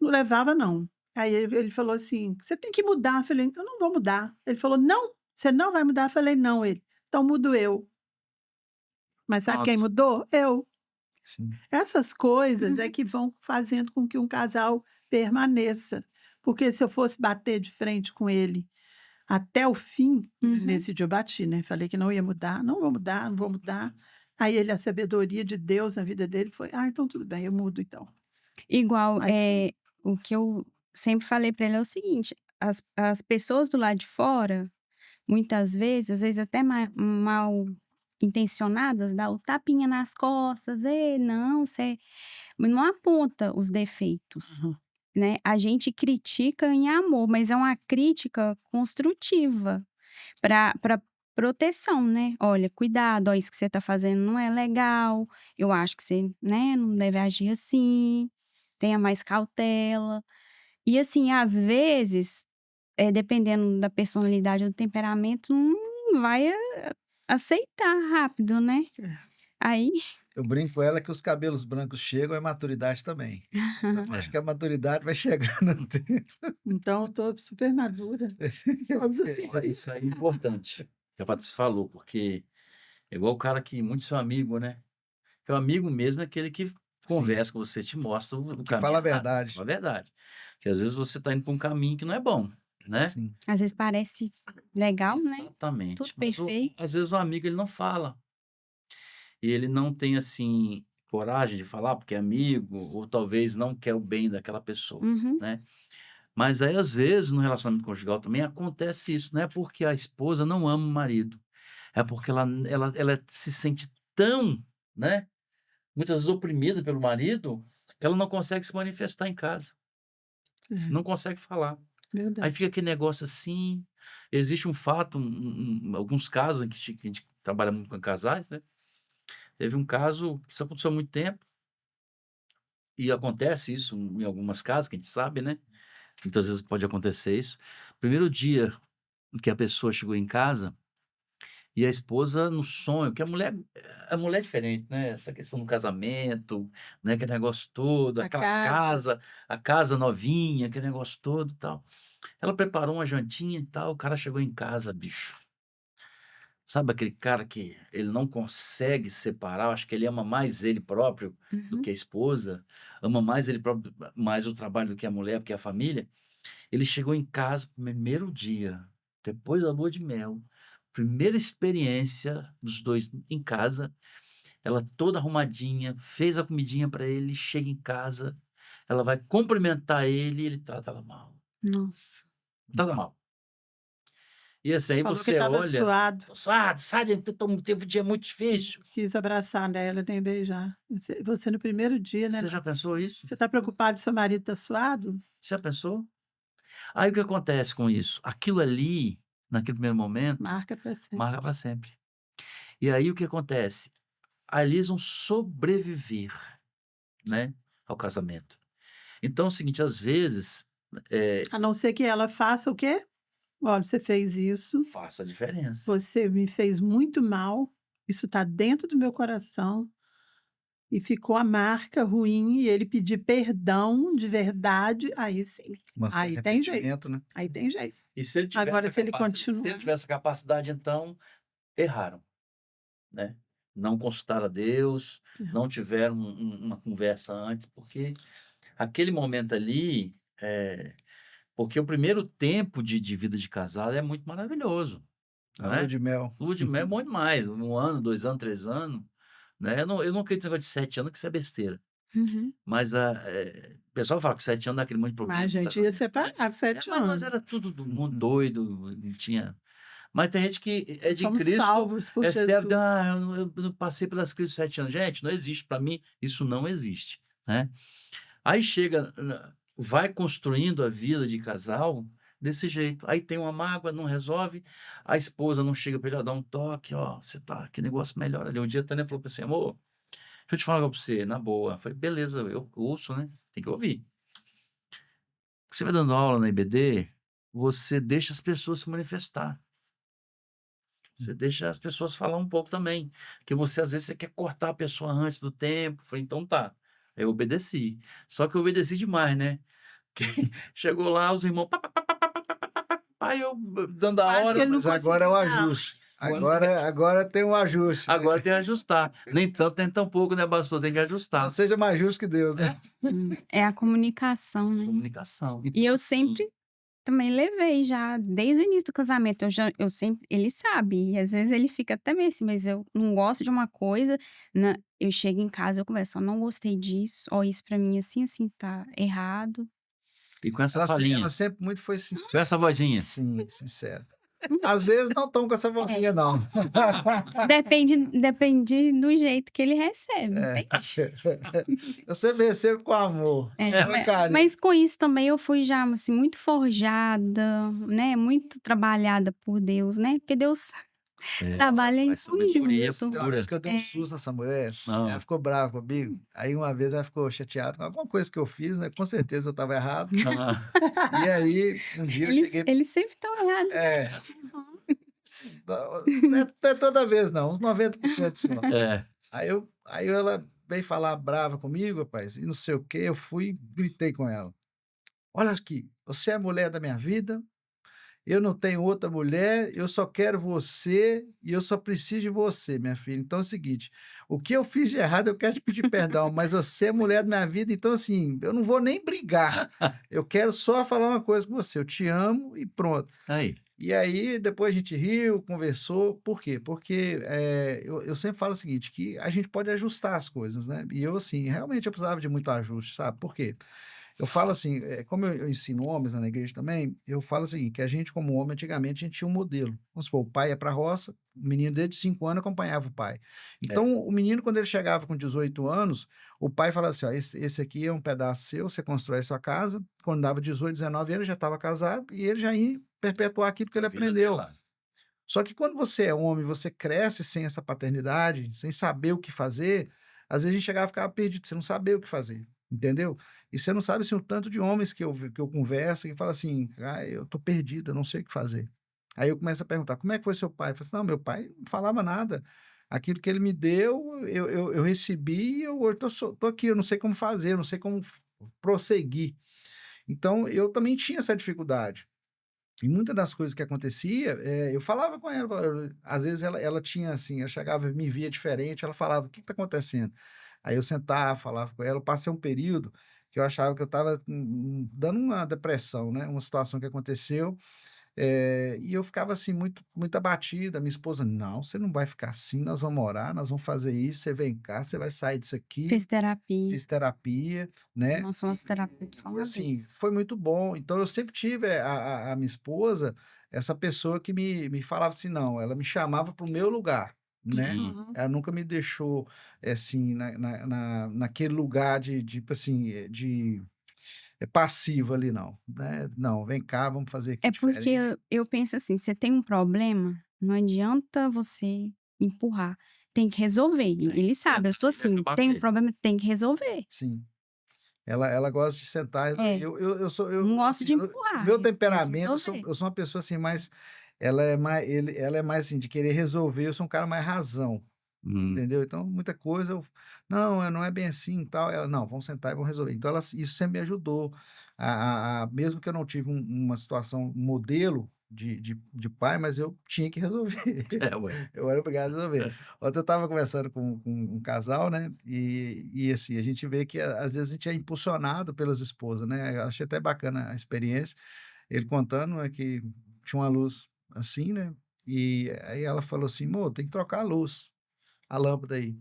não levava não. Aí ele falou assim: "Você tem que mudar", eu falei: "Eu não vou mudar", ele falou: "Não, você não vai mudar", eu falei: "Não", ele: "Então mudo eu". Mas sabe quem Pronto. mudou? Eu. Sim. Essas coisas é Uhum. que vão fazendo com que um casal permaneça, porque se eu fosse bater de frente com ele até o fim, Uhum. nesse dia eu bati, né, falei que não ia mudar, não vou mudar, não vou mudar. Aí ele a sabedoria de Deus na vida dele foi: "Ah, então tudo bem, eu mudo então". Igual, Mas o que eu sempre falei pra ele é o seguinte: as pessoas do lado de fora, muitas vezes, às vezes até mal intencionadas, dá o tapinha nas costas: "Ei, não, você", mas não aponta os defeitos, aham, né. A gente critica em amor, mas é uma crítica construtiva para proteção, né. "Olha, cuidado, ó, isso que você tá fazendo não é legal, eu acho que você, né, não deve agir assim, tenha mais cautela". E assim, às vezes, dependendo da personalidade ou do temperamento, não vai aceitar rápido, né. é. Aí Eu brinco com ela que os cabelos brancos chegam, é maturidade também. Então, acho que É. a maturidade vai chegando no tempo. Então eu tô super madura, todos os Olha, isso aí é importante, que a Patrícia falou, porque é igual o cara que muito seu amigo, né? Teu amigo mesmo é aquele que Sim, conversa com você, te mostra o que caminho fala a errado, verdade. fala a verdade. Que às vezes você está indo para um caminho que não é bom, né? Sim. às vezes parece legal, né, tudo Exatamente. Mas perfeito. às vezes o amigo ele não fala. E ele não tem assim coragem de falar porque é amigo, ou talvez não quer o bem daquela pessoa, Uhum, né? Mas aí às vezes no relacionamento conjugal também acontece isso, não é porque a esposa não ama o marido, é porque ela se sente tão, né? Muitas vezes oprimida pelo marido, que ela não consegue se manifestar em casa, é, não consegue falar. Aí verdade. fica aquele negócio assim. Existe um fato, alguns casos em que a gente trabalha muito com casais, né? Teve um caso que isso aconteceu há muito tempo, e acontece isso em algumas casas, que a gente sabe, né? Muitas vezes pode acontecer isso. Primeiro dia em que a pessoa chegou em casa, e a esposa no sonho, que a mulher é diferente, né, essa questão do casamento, né, aquele negócio todo, A aquela casa, casa, a casa novinha, aquele negócio todo e tal. Ela preparou uma jantinha e tal, o cara chegou em casa, bicho. Sabe aquele cara que ele não consegue separar, eu acho que ele ama mais ele próprio do uhum. que a esposa, ama mais ele próprio, mais o trabalho do que a mulher, do que a família. Ele chegou em casa, primeiro dia, depois da lua de mel, primeira experiência dos 2 em casa, ela toda arrumadinha, fez a comidinha para ele, chega em casa, ela vai cumprimentar ele e ele trata ela mal, Nossa. trata mal. E assim, aí falou que você estava olha: suado, "Ah, sai, teve um dia muito não difícil". quis abraçar nela nem beijar. Você no primeiro dia, né, Você já pensou isso? você está preocupado se seu marido está suado? Você já pensou? Aí o que acontece com isso? Aquilo ali, naquele primeiro momento, Marca para sempre. marca para sempre. E aí o que acontece? Ali eles vão sobreviver, né, ao casamento. Então é o seguinte, às vezes, A não ser que ela faça o quê? "Olha, você fez isso, faça a diferença. você me fez muito mal, isso está dentro do meu coração e ficou a marca ruim", e ele pedir perdão de verdade, aí sim, Mostrar aí tem jeito, arrependimento, né. aí tem jeito. E se ele tivesse Agora essa se ele capacidade, se ele continuar tivesse essa capacidade, então erraram, né. não consultaram a Deus, Uhum. não tiveram uma conversa antes, porque aquele momento ali, porque o primeiro tempo de vida de casado é muito maravilhoso, A não lua é? de mel. Lua de mel é bom demais, 1 ano, 2 anos, 3 anos, né? Eu não acredito nesse negócio de 7 anos, que isso é besteira. Uhum. Mas o pessoal fala que 7 anos dá aquele monte de Mas a problema, gente ia separar 7 mas nós anos. era tudo do mundo doido, não tinha. Mas tem gente que é de Somos Cristo, salvos por recebe, Jesus. eu não passei pelas crises de 7 anos. Gente, não existe, para mim, isso não existe, né? Aí chega, vai construindo a vida de casal desse jeito. Aí tem uma mágoa, não resolve, a esposa não chega para ele, ó, dar um toque, ó, você tá, que negócio melhor ali. Um dia a Tânia falou para assim, amor, deixa eu te falar algo para você, na boa. Eu falei, beleza, eu ouço, né? Tem que ouvir. Você vai dando aula na IBD, você deixa as pessoas se manifestar. Você deixa as pessoas falar um pouco também. Porque você, às vezes, você quer cortar a pessoa antes do tempo. Eu falei, então tá. Eu obedeci. Só que eu obedeci demais, né? Que chegou lá, os irmãos. Pá, pá, pá, pá, pá, pá, pá, pá, pá, pá, eu dando a Quase que hora. ele não Mas agora é o conseguiu dar aula. ajuste. Agora, Agora tem um ajuste, né? agora tem que ajustar. Nem tanto, nem tão pouco, né, pastor? Tem que Não ajustar. seja mais justo que Deus, né? É a comunicação, né? Comunicação. E Então, eu assim, sempre também levei já, desde o início do casamento, eu sempre, ele sabe, e às vezes ele fica até meio assim, mas eu não gosto de uma coisa, eu chego em casa, eu converso, ó, não gostei disso, ó, isso pra mim assim tá errado. e com essa Ela falinha, sempre muito foi com sincera. essa vozinha. Sim, sincera. Às vezes não estão com essa vozinha, não. Depende do jeito que ele recebe, É. entende? Eu sempre recebo com amor, É, amor e carinho. mas com isso também eu fui já, assim, muito forjada, né, muito trabalhada por Deus, né, porque Deus trabalha em Mas sabedoria conjunto. Tem uma vez pura. que eu dei um susto nessa mulher, Não. ela ficou brava comigo. Aí uma vez ela ficou chateada com alguma coisa que eu fiz, né? Com certeza eu estava errado. Ah, E aí um dia eu cheguei. Eles sempre estão errados. É, não é toda vez, não, uns 90% só. é. Aí ela veio falar brava comigo, rapaz, e não sei o quê. Eu fui e gritei com ela. Olha aqui, você é a mulher da minha vida, eu não tenho outra mulher, eu só quero você e eu só preciso de você, minha filha. Então é o seguinte, o que eu fiz de errado eu quero te pedir perdão, mas você é a mulher da minha vida, então assim, eu não vou nem brigar. Eu quero só falar uma coisa com você, eu te amo e pronto. Aí. E aí depois a gente riu, conversou. Por quê? Porque, eu sempre falo o seguinte, que a gente pode ajustar as coisas, né. E eu, assim, realmente eu precisava de muito ajuste, sabe. Por quê? Eu falo assim, como eu ensino homens na igreja também, eu falo assim, que a gente como homem, antigamente, a gente tinha um modelo. Vamos supor, o pai ia pra roça, o menino desde 5 anos acompanhava o pai. É. Então, o menino, quando ele chegava com 18 anos, o pai falava assim: "Ó, esse aqui é um pedaço seu, você constrói sua casa". Quando dava 18, 19 anos, ele já estava casado e ele já ia perpetuar aquilo que ele Vida aprendeu. dela. Só que quando você é homem, você cresce sem essa paternidade, sem saber o que fazer, às vezes a gente chegava e ficava perdido, você não sabia o que fazer, entendeu? E você não sabe, assim, o tanto de homens que eu converso e fala assim: "Ah, eu tô perdido, eu não sei o que fazer". Aí eu começo a perguntar: "Como é que foi seu pai?" Eu falo assim: "Não, meu pai não falava nada. Aquilo que ele me deu, eu recebi e eu hoje tô aqui, eu não sei como fazer, eu não sei como prosseguir". Então eu também tinha essa dificuldade. E muitas das coisas que acontecia, eu falava com ela, às vezes ela tinha assim, ela chegava, me via diferente, ela falava: "O que está acontecendo?". Aí eu sentava, falava com ela, eu passei um período que eu achava que eu estava dando uma depressão, né, uma situação que aconteceu, e eu ficava assim muito muito abatida, minha esposa: "Não, você não vai ficar assim, nós vamos orar, nós vamos fazer isso, você vem cá, você vai sair disso aqui". Fiz terapia. Fiz terapia, né, Nossa, nossa terapia foi e uma assim, vez. foi muito bom. Então eu sempre tive a minha esposa, essa pessoa que me falava assim não, ela me chamava para o meu lugar, né. Sim. Uhum. Ela nunca me deixou, assim, naquele lugar de tipo assim, passivo ali não, né. "Não, vem cá, vamos fazer aqui É porque diferente". eu penso assim, você tem um problema, não adianta você empurrar, tem que resolver. E ele sabe, eu sou Tem que assim, tem um bater. problema, tem que resolver. Sim. Ela gosta de sentar, É, eu sou não gosto assim, de o empurrar, meu tem que temperamento, resolver. eu sou uma pessoa, assim, mais ela é mais, assim, de querer resolver, eu sou um cara mais razão, Hum. entendeu. Então muita coisa eu: "Não, não é bem assim e tal", ela: "Não, vamos sentar e vamos resolver". Então isso sempre me ajudou, mesmo que eu não tive uma situação modelo, de pai, mas eu tinha que resolver. É, ué. Eu era obrigado a resolver. É. Ontem eu estava conversando com um casal, né? E assim, a gente vê que às vezes a gente é impulsionado pelas esposas, né? Eu achei até bacana a experiência. Ele contando é que tinha uma luz assim, né? E aí ela falou assim: "Mô, tem que trocar a luz, a lâmpada aí".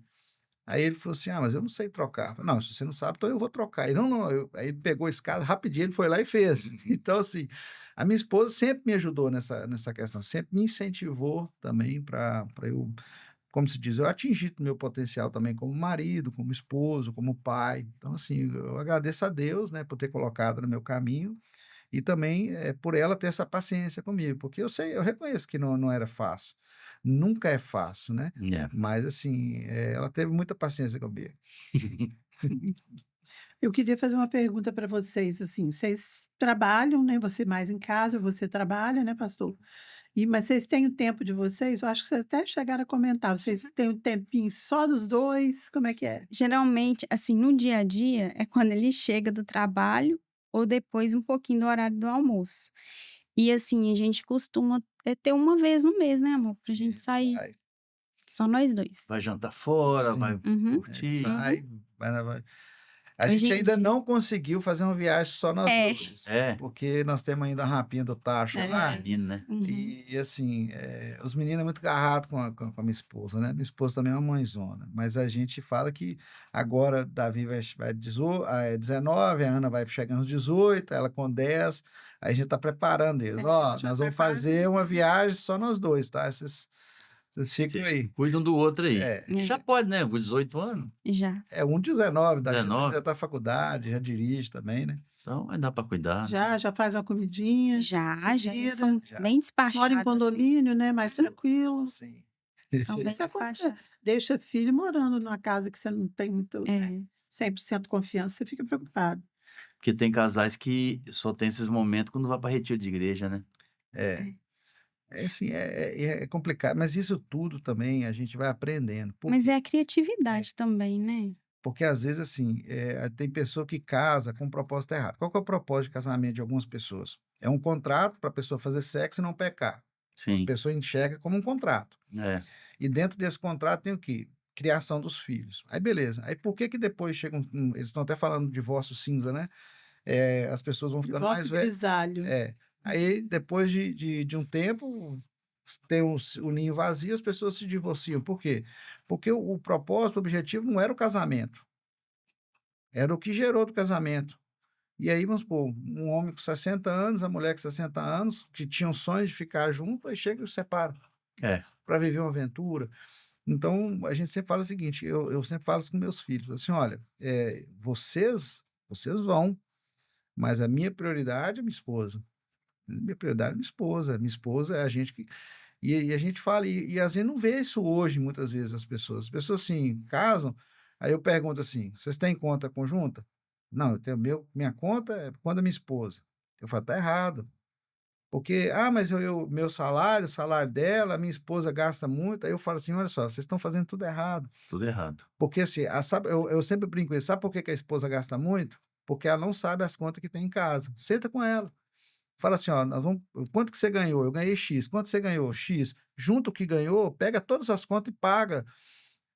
Aí ele falou assim: "Ah, mas eu não sei trocar". Eu falei: "Não, se você não sabe, então eu vou trocar". Ele: "Não, não". Aí ele pegou a escada rapidinho, ele foi lá e fez. Então, assim, a minha esposa sempre me ajudou nessa questão, sempre me incentivou também para eu, como se diz, eu atingir o meu potencial também como marido, como esposo, como pai. Então, assim, eu agradeço a Deus, né, por ter colocado no meu caminho e também, por ela ter essa paciência comigo, porque eu reconheço que não era fácil. Nunca é fácil, né, É. mas assim, ela teve muita paciência comigo. Eu queria fazer uma pergunta para vocês, assim, vocês trabalham, né, você mais em casa, você trabalha, né, pastor? Mas vocês têm o tempo de vocês? Eu acho que vocês até chegaram a comentar, vocês têm um tempinho só dos 2, como é que é? Geralmente, assim, no dia a dia, é quando ele chega do trabalho ou depois um pouquinho do horário do almoço. E assim, a gente costuma ter uma vez no mês, né, amor? Pra Sim, gente sair, sai. só nós 2. Vai jantar fora, vai Sim, Uhum, curtir. uhum. vai. A A gente ainda gente não conseguiu fazer uma viagem só nós é. 2, É, porque nós temos ainda a rampinha do tacho lá, É. menino, né? Uhum. e assim, os meninos é muito agarrado com a minha esposa, né, minha esposa também é uma mãezona, mas a gente fala que agora Davi vai 19, a Ana vai chegando aos 18, ela com 10, aí a gente tá preparando eles: "Ó, Já nós vamos prepara. fazer uma viagem só nós 2, tá, vocês ficam Vocês aí". cuidam do outro aí. É. Já pode, né? Com 18 anos, Já. Um de 19, Davi já 19, tá na faculdade, já dirige também, né. então vai dar para cuidar, né? Já faz uma comidinha, Já, se já vira, são Já. bem mora em despachados, assim, condomínio, né, mais tranquilo. Sim. são bem Isso acontece, despachados. deixa filho morando numa casa que você não tem muito, É. 100% confiança, você fica preocupado. Porque tem casais que só tem esses momentos quando vai para retiro de igreja, né? É. É assim, é complicado, mas isso tudo também a gente vai aprendendo. Por Mas é quê? a criatividade também, né. Porque às vezes, assim, tem pessoa que casa com um propósito errado. Qual que é o propósito de casamento de algumas pessoas? É um contrato para a pessoa fazer sexo e não pecar. A Sim, pessoa enxerga como um contrato. é. E dentro desse contrato tem o quê? Criação dos filhos. Aí beleza. Aí por que que depois chegam, eles estão até falando de divórcio cinza, né? As pessoas vão ficando mais Divórcio velhas. grisalho. Aí depois de um tempo, tem o ninho vazio, as pessoas se divorciam. Por quê? Porque o propósito, o objetivo não era o casamento, era o que gerou do casamento. E aí, vamos supor, um homem com 60 anos, a mulher com 60 anos, que tinham sonhos de ficar junto, aí chega e se separa É. para viver uma aventura. Então, a gente sempre fala o seguinte, eu sempre falo isso com meus filhos, assim: "Olha, vocês vão, mas a minha prioridade é minha esposa. Minha prioridade é minha esposa é a gente que". E a gente fala, e a gente não vê isso hoje, muitas vezes, as pessoas assim, casam, aí eu pergunto assim: "Vocês têm conta conjunta?". "Não, eu tenho minha conta é conta da minha esposa". Eu falo: "Tá errado, porque, mas meu salário, o salário dela, a minha esposa gasta muito", aí eu falo assim: "Olha só, vocês estão fazendo tudo errado". Tudo errado. Porque assim, sabe, eu sempre brinco com isso, sabe por que que a esposa gasta muito? Porque ela não sabe as contas que tem em casa. Senta com ela. Fala assim: "Ó, nós vamos, quanto que você ganhou? Eu ganhei X. Quanto você ganhou? X". Junta o que ganhou, pega todas as contas e paga.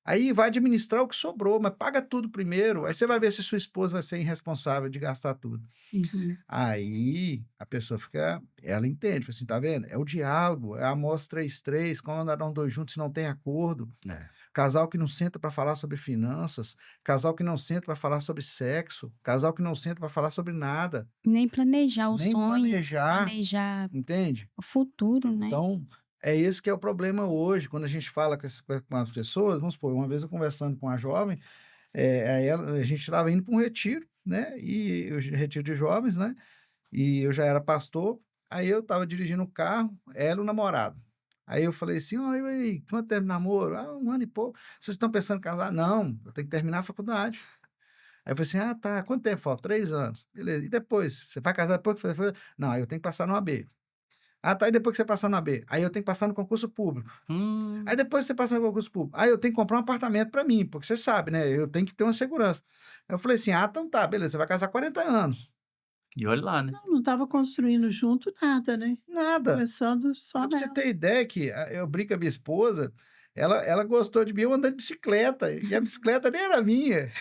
Aí vai administrar o que sobrou, mas paga tudo primeiro, aí você vai ver se sua esposa vai ser irresponsável de gastar tudo. Uhum. Aí a pessoa ela entende, fala assim: "Tá vendo? É o diálogo, é Amós 3:3, como andarão 2 juntos se não tem acordo". É. Casal que não senta para falar sobre finanças, casal que não senta para falar sobre sexo, casal que não senta para falar sobre nada, Nem planejar os nem sonhos, planejar, planejar entende? o futuro, né. Então, é esse que é o problema hoje, quando a gente fala com as pessoas, vamos supor, uma vez eu conversando com uma jovem, a gente estava indo para um retiro, né, e o retiro de jovens, né, e eu já era pastor, aí eu estava dirigindo o carro, ela e o namorado. Aí eu falei assim: "Ó, e aí, quanto tempo de namoro?". "Ah, 1 ano e pouco". "Vocês estão pensando em casar?". "Não, eu tenho que terminar a faculdade". Aí eu falei assim: "Ah, tá, quanto tempo falta?". 3 anos". "Beleza, e depois? Você vai casar depois que fazer?". "Não, aí eu tenho que passar no AB". "Ah, tá, e depois que você passar no AB?". "Aí eu tenho que passar no concurso público". "Aí Hum, depois que você passar no concurso público?". "Aí eu tenho que comprar um apartamento para mim, porque você sabe, né, eu tenho que ter uma segurança". Aí eu falei assim: "Ah, então tá, beleza, você vai casar 40 anos". E olha lá, né? Não estava construindo junto nada, né? Nada. Começando só Pra você nela. ter ideia que eu brinco com a minha esposa, ela gostou de mim eu andando de bicicleta, e a bicicleta nem era minha.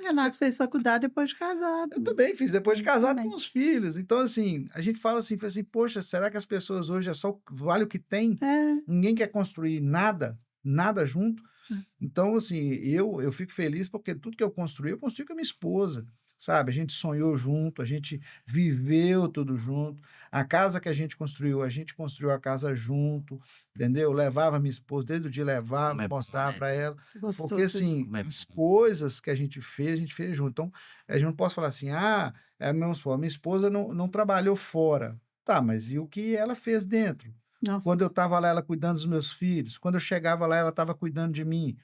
Renato fez faculdade depois de Eu casado. também fiz, depois de Eu casado também. com os filhos. Então, assim, a gente fala assim, poxa, será que as pessoas hoje é só vale o que tem? É. Ninguém quer construir nada, nada junto. Hum. Então, assim, eu fico feliz porque tudo que eu construí com a minha esposa, sabe? A gente sonhou junto, a gente viveu tudo junto. A casa que a gente construiu a casa junto, entendeu? Levava minha esposa, desde o dia levava, Como é bom, mostrava né? para ela. Porque, Gostoso. assim, Como é as bom. coisas que a gente fez junto. Então, a gente não pode falar assim, vamos supor, a minha esposa não trabalhou fora. Tá, mas e o que ela fez dentro? Nossa. Quando eu estava lá, ela cuidando dos meus filhos. Quando eu chegava lá, ela estava cuidando de mim.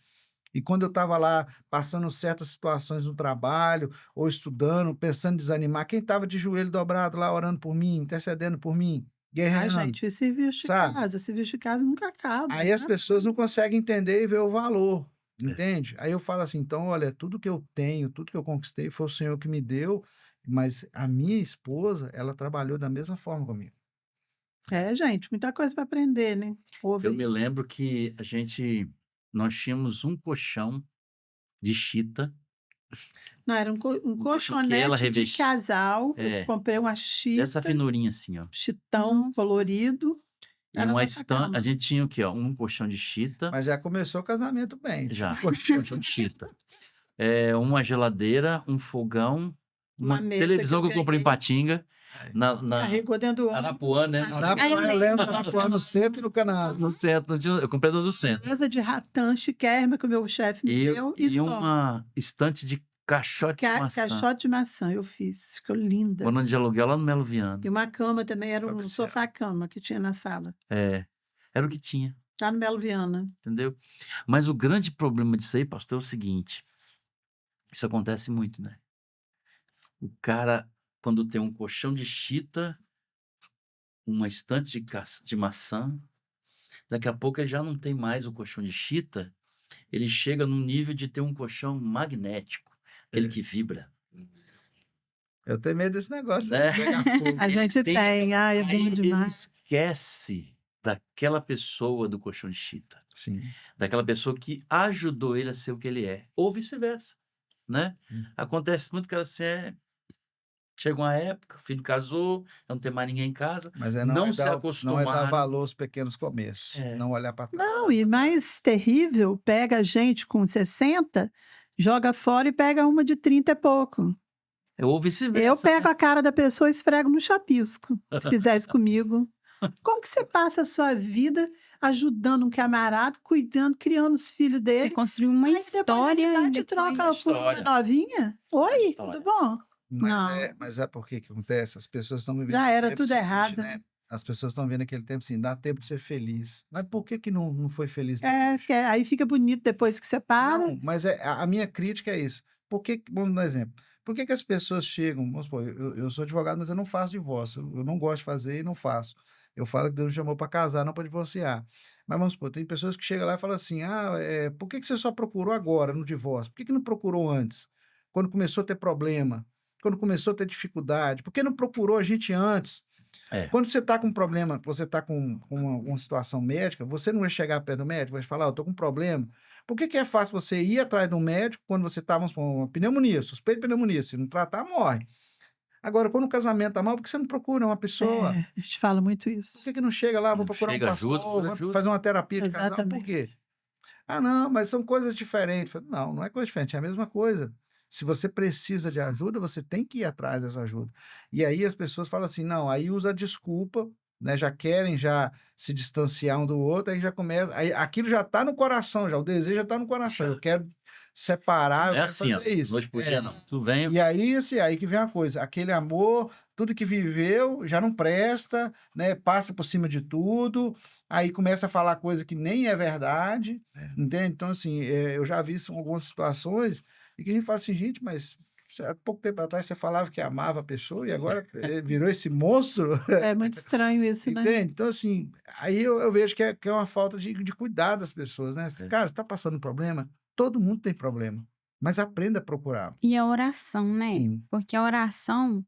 E quando eu estava lá, passando certas situações no trabalho, ou estudando, pensando em desanimar, quem estava de joelho dobrado lá, orando por mim, intercedendo por mim, Ai, guerreando, gente, e serviço de sabe? casa? Serviço de casa nunca acaba, Aí as né? pessoas não conseguem entender e ver o valor, É. entende? Aí eu falo assim, então, olha, tudo que eu tenho, tudo que eu conquistei foi o Senhor que me deu, mas a minha esposa, ela trabalhou da mesma forma comigo. É, gente, muita coisa para aprender, né? Esse povo Eu me aí. lembro que nós tínhamos um colchão de chita, Não, era um colchão que ela colchonete de revestia. casal. Eu É, comprei uma dessa chita, finurinha assim, ó. chitão Nossa. colorido. E Era a uma nossa estante, a cama. gente tinha o quê, ó? Um colchão de chita, Mas já começou o casamento bem. já, Poxa, colchão de chita. Uma geladeira, um fogão, Uma uma mesa que televisão eu que eu comprei em ganhei. Patinga, na Carregou dentro do ônibus. Arapuã, né? Ai, eu eu lembro. lembro que ela foi no centro e no canal. No centro, eu comprei no centro. Mesa de ratã chiquérrima que o meu chefe me deu e E só. uma estante de caixote de maçã. Caixote de maçã eu fiz. Ficou linda. Morando de aluguel lá no Melo E Viana. uma cama também, era um Observa. sofá-cama que tinha na sala. É, era o que tinha, Lá no Melo Viana. entendeu? Mas o grande problema disso aí, pastor, é o seguinte: isso acontece muito, né? O cara, quando tem um colchão de chita, uma estante de maçã, daqui a pouco ele já não tem mais o colchão de chita, ele chega no nível de ter um colchão magnético, aquele que vibra, Eu tenho medo desse negócio né? de pegar fogo. A gente tem- tem. Ai, é bom Aí ele demais. esquece daquela pessoa do colchão de chita, Sim. daquela pessoa que ajudou ele a ser o que ele é, ou vice-versa, né? Acontece muito que assim, chega uma época, o filho casou, não tem mais ninguém em casa, Mas não se não é dar acostumaram. valor aos pequenos começos. É. Não olhar para trás. Não, e mais terrível, pega a gente com 60, joga fora e pega uma de 30 e pouco. Ou vice-versa. Eu pego né? a cara da pessoa e esfrego no chapisco, se fizer isso comigo. Como que você passa a sua vida ajudando um camarada, cuidando, criando os filhos Você dele? construiu uma Aí depois história ele vai e e te troca depois... por uma História. novinha? Oi, História. tudo bom? Mas Não. é porque que acontece? As pessoas estão vivendo Já aquele era tempo tudo seguinte, errado. né? As pessoas estão vendo aquele tempo assim, dá tempo de ser feliz. Mas por que não foi feliz? Aí fica bonito depois que separa. Não, mas a minha crítica é isso. Vamos dar um exemplo. Por que as pessoas chegam, vamos supor, eu sou advogado, mas eu não faço divórcio. Eu não gosto de fazer e não faço. Eu falo que Deus me chamou para casar, não para divorciar. Mas vamos supor, tem pessoas que chegam lá e falam assim: por que você só procurou agora no divórcio? Por que não procurou antes? Quando começou a ter problema? Quando começou a ter dificuldade? Por que não procurou a gente antes? É. Quando você está com um problema, você está com uma situação médica, você não vai chegar perto do médico, vai falar, eu estou com um problema. Por que é fácil você ir atrás de um médico quando você está com uma pneumonia, suspeita de pneumonia? Se não tratar, morre. Agora, quando o casamento está mal, por que você não procura uma pessoa? A gente fala muito Por isso. que não chega lá, vou Não procurar um chega, pastor, ajuda, vou ajuda. fazer uma terapia de casal? Por Exatamente. quê? Não, mas são coisas diferentes. Não é coisa diferente, é a mesma coisa. Se você precisa de ajuda, você tem que ir atrás dessa ajuda. E aí as pessoas falam assim, não, aí usa a desculpa, né? Já querem se distanciar um do outro, aí já começa, aí aquilo já está no coração, o desejo já está no coração. Eu quero separar, eu É quero assim, ó, fazer isso. noite por dia não. Tu vem, E aí, assim, aí que vem a coisa, aquele amor, tudo que viveu já não presta, né? Passa por cima de tudo, aí começa a falar coisa que nem é verdade, entende? Então, assim, eu já vi algumas situações e que a gente fala assim, gente, mas há pouco tempo atrás você falava que amava a pessoa e agora virou esse monstro, É muito estranho isso, né? entende? Então, assim, aí eu vejo que é uma falta de cuidado das pessoas, né? Cara, você está passando problema? Todo mundo tem problema. Mas aprenda a procurar. E a oração, né? Sim. Porque a oração,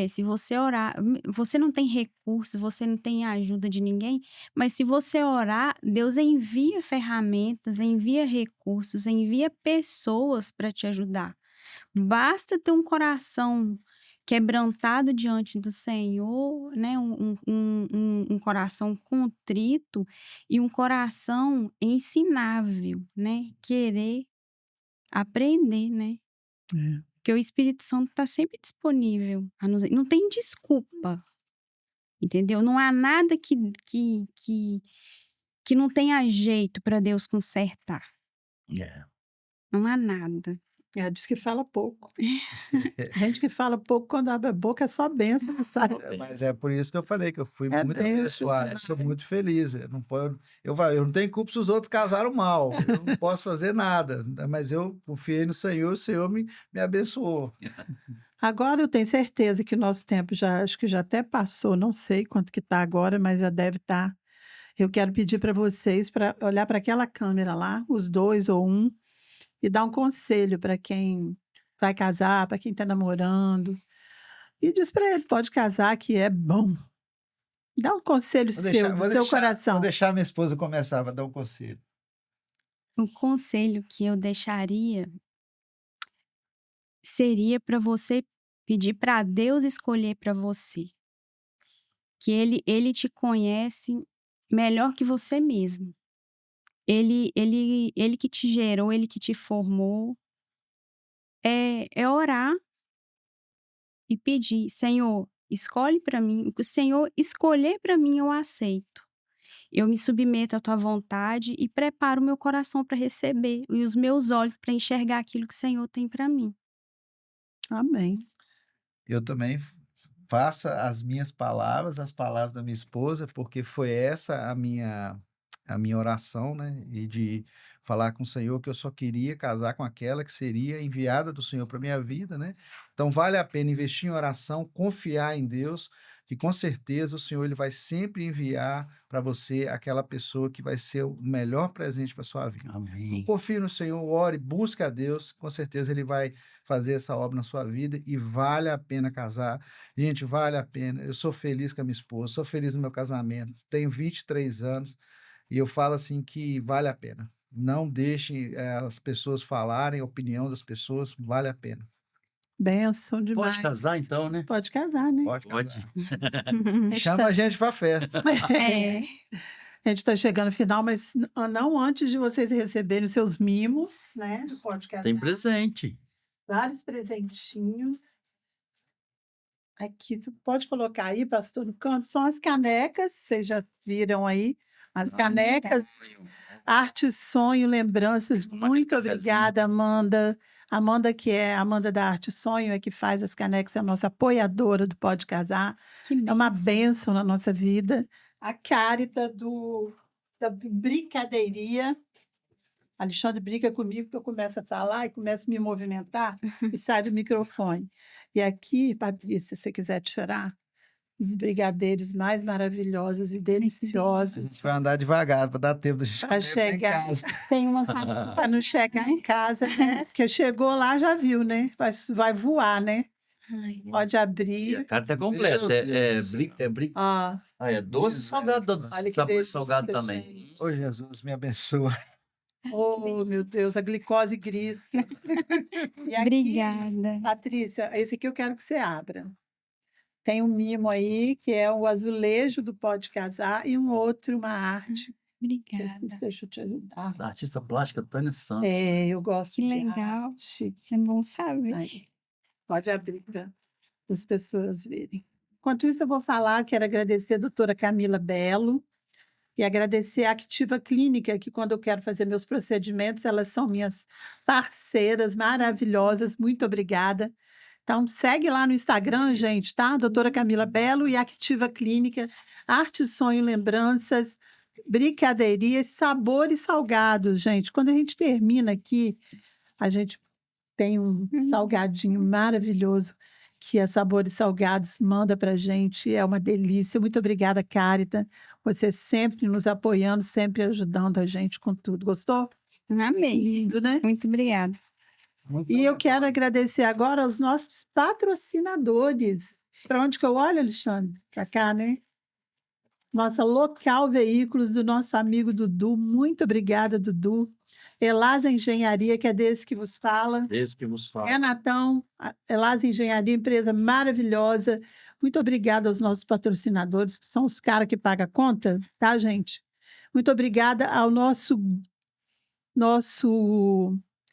se você orar, você não tem recurso, você não tem ajuda de ninguém, mas se você orar, Deus envia ferramentas, envia recursos, envia pessoas para te ajudar. Basta ter um coração quebrantado diante do Senhor, né? Um coração contrito e um coração ensinável, né? Querer aprender, né? É. Porque o Espírito Santo está sempre disponível. Não tem desculpa, entendeu? Não há nada que não tenha jeito para Deus consertar. É. Não há nada. Diz que fala pouco. Gente que fala pouco, quando abre a boca, é só bênção, sabe? Mas é por isso que eu falei que eu fui É muito bênção abençoado. Eu sou demais. muito feliz. Eu não tenho culpa se os outros casaram mal. Eu não posso fazer nada. Mas eu confiei no Senhor, o Senhor me abençoou. Agora eu tenho certeza que o nosso tempo acho que já até passou, não sei quanto que está agora, mas já deve estar. Eu quero pedir para vocês para olhar para aquela câmera lá, os dois ou um, e dar um conselho para quem vai casar, para quem está namorando. E diz para ele, pode casar, que é bom. Dá um conselho Vou seu, deixar, do vou seu deixar, coração. vou deixar minha esposa começar, vai dar um conselho. O conselho que eu deixaria seria para você pedir para Deus escolher para você. Que ele te conhece melhor que você mesmo. Ele que te gerou, ele que te formou. É orar e pedir, Senhor, escolhe para mim. O que o Senhor escolher para mim, eu aceito. Eu me submeto à tua vontade e preparo o meu coração para receber e os meus olhos para enxergar aquilo que o Senhor tem para mim. Amém. Eu também faça as minhas palavras, as palavras da minha esposa, porque foi essa a minha oração, né? E de falar com o Senhor que eu só queria casar com aquela que seria enviada do Senhor para minha vida, né? Então vale a pena investir em oração, confiar em Deus, que com certeza o Senhor ele vai sempre enviar para você aquela pessoa que vai ser o melhor presente para sua vida. Amém. Confie no Senhor, ore, busque a Deus, com certeza ele vai fazer essa obra na sua vida e vale a pena casar. Gente, vale a pena. Eu sou feliz com a minha esposa, sou feliz no meu casamento, tenho 23 anos e eu falo assim que vale a pena. Não deixem as pessoas falarem, a opinião das pessoas, vale a pena. Bênção demais. Pode casar então, né? Pode casar, né? Pode Pode. casar. A gente Chama tá- a gente para festa. É. A gente está chegando no final, mas não antes de vocês receberem os seus mimos, né? do Pode Casar. Tem presente. Vários presentinhos. Aqui, você pode colocar aí, pastor, no canto, são as canecas, vocês já viram aí, as canecas, Arte, Sonho, Lembranças. Muito obrigada, Amanda. Amanda, que é a Amanda da Arte Sonho, é que faz as canecas, é a nossa apoiadora do Pode Casar. Que É uma bênção. bênção na nossa vida. A Cárita da Brincadeiria. Alexandre brinca comigo que eu começo a falar e começo a me movimentar e sai do microfone. E aqui, Patrícia, se você quiser tirar, os brigadeiros mais maravilhosos e A deliciosos gente vai andar devagar para dar tempo da gente para comer em chegar, casa. Tem uma para não chegar em casa, né? Porque chegou lá, já viu, né? Vai voar, né? Ai, Pode E a abrir. carta é completa. Meu Deus. Ó, É doce e salgado. olha que Sabor delícia, salgado também. gente. Ô Jesus, me abençoa. Oh, meu Deus, a glicose grita. E aqui, obrigada. Patrícia, esse aqui eu quero que você abra. Tem um mimo aí, que é o azulejo do Pode Casar, e um outro, uma arte. Obrigada. Deixa eu te ajudar. Da artista plástica Tânia Santos. Eu gosto Que de legal. arte. É bom saber. Aí, pode abrir para as pessoas verem. Enquanto isso, eu vou falar, quero agradecer a doutora Camila Belo e agradecer a Activa Clínica, que quando eu quero fazer meus procedimentos, elas são minhas parceiras maravilhosas. Muito obrigada. Então, segue lá no Instagram, gente, tá? Doutora Camila Belo e Activa Clínica, Arte, Sonho, Lembranças, Brincadeirinhas, Sabores Salgados, gente. Quando a gente termina aqui, a gente tem um salgadinho maravilhoso que a Sabores Salgados manda pra gente. É uma delícia. Muito obrigada, Cárita. Você sempre nos apoiando, sempre ajudando a gente com tudo. Gostou? Amei. Lindo, né? Muito obrigada. Muito E eu quero talentosa. agradecer agora aos nossos patrocinadores. Para onde que eu olho, Alexandre? Para cá, né? Nossa Local Veículos, do nosso amigo Dudu. Muito obrigada, Dudu. Elasa Engenharia, que é desse que vos fala. Esse que vos fala. Renatão, Elasa Engenharia, empresa maravilhosa. Muito obrigada aos nossos patrocinadores, que são os caras que pagam a conta, tá, gente? Muito obrigada ao nosso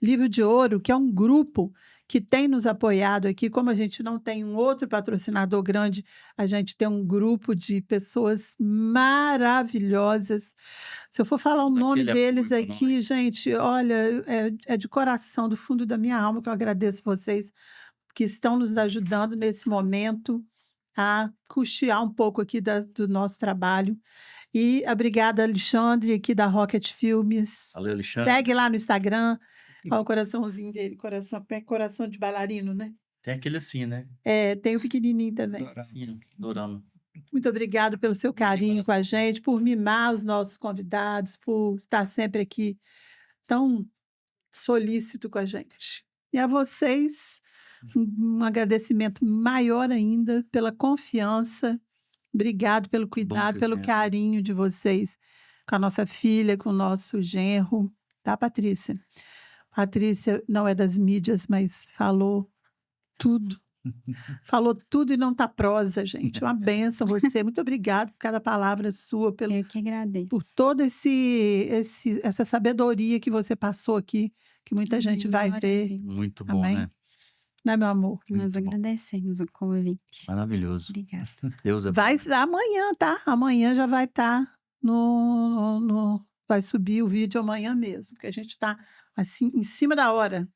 Livro de Ouro, que é um grupo que tem nos apoiado aqui. Como a gente não tem um outro patrocinador grande, a gente tem um grupo de pessoas maravilhosas. Se eu for falar o nome Daquele deles apoio pra aqui, nós. gente, olha, é de coração, do fundo da minha alma, que eu agradeço vocês que estão nos ajudando nesse momento a custear um pouco aqui do nosso trabalho. E obrigada, Alexandre, aqui da Rocket Filmes. Valeu, Alexandre. Segue lá no Instagram. Olha o coraçãozinho dele, coração de bailarino, né? Tem aquele assim, né? Tem o pequenininho também. Adorava. Assim, ó, adorando. Muito obrigada pelo seu carinho com a gente, por mimar os nossos convidados, por estar sempre aqui tão solícito com a gente. E a vocês, um agradecimento maior ainda pela confiança. Obrigado pelo cuidado, que pelo sempre. carinho de vocês com a nossa filha, com o nosso genro, tá, Patrícia? Patrícia não é das mídias, mas falou tudo. Falou tudo e não tá prosa, gente. Uma bênção você. Muito obrigado por cada palavra sua, Eu que agradeço. por toda essa sabedoria que você passou aqui, que muita gente vai Glória a ver. Deus. Muito bom, Amém? né? Né, meu amor? Nós Muito bom. agradecemos o convite. Maravilhoso. Obrigada. Deus é bom. Vai amanhã, tá? Amanhã já vai estar vai subir o vídeo amanhã mesmo, porque a gente está assim em cima da hora.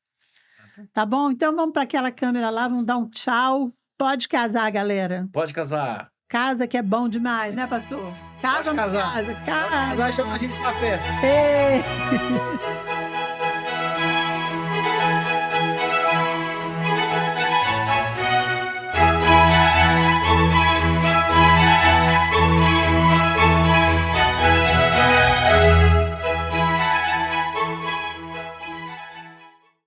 Tá bom? Então vamos para aquela câmera lá, vamos dar um tchau. Pode casar, galera. Pode casar. Casa que é bom demais, né, pastor? Casa Pode ou não casar. casa? Pode Casa. casar e chamar a gente pra festa. Ei!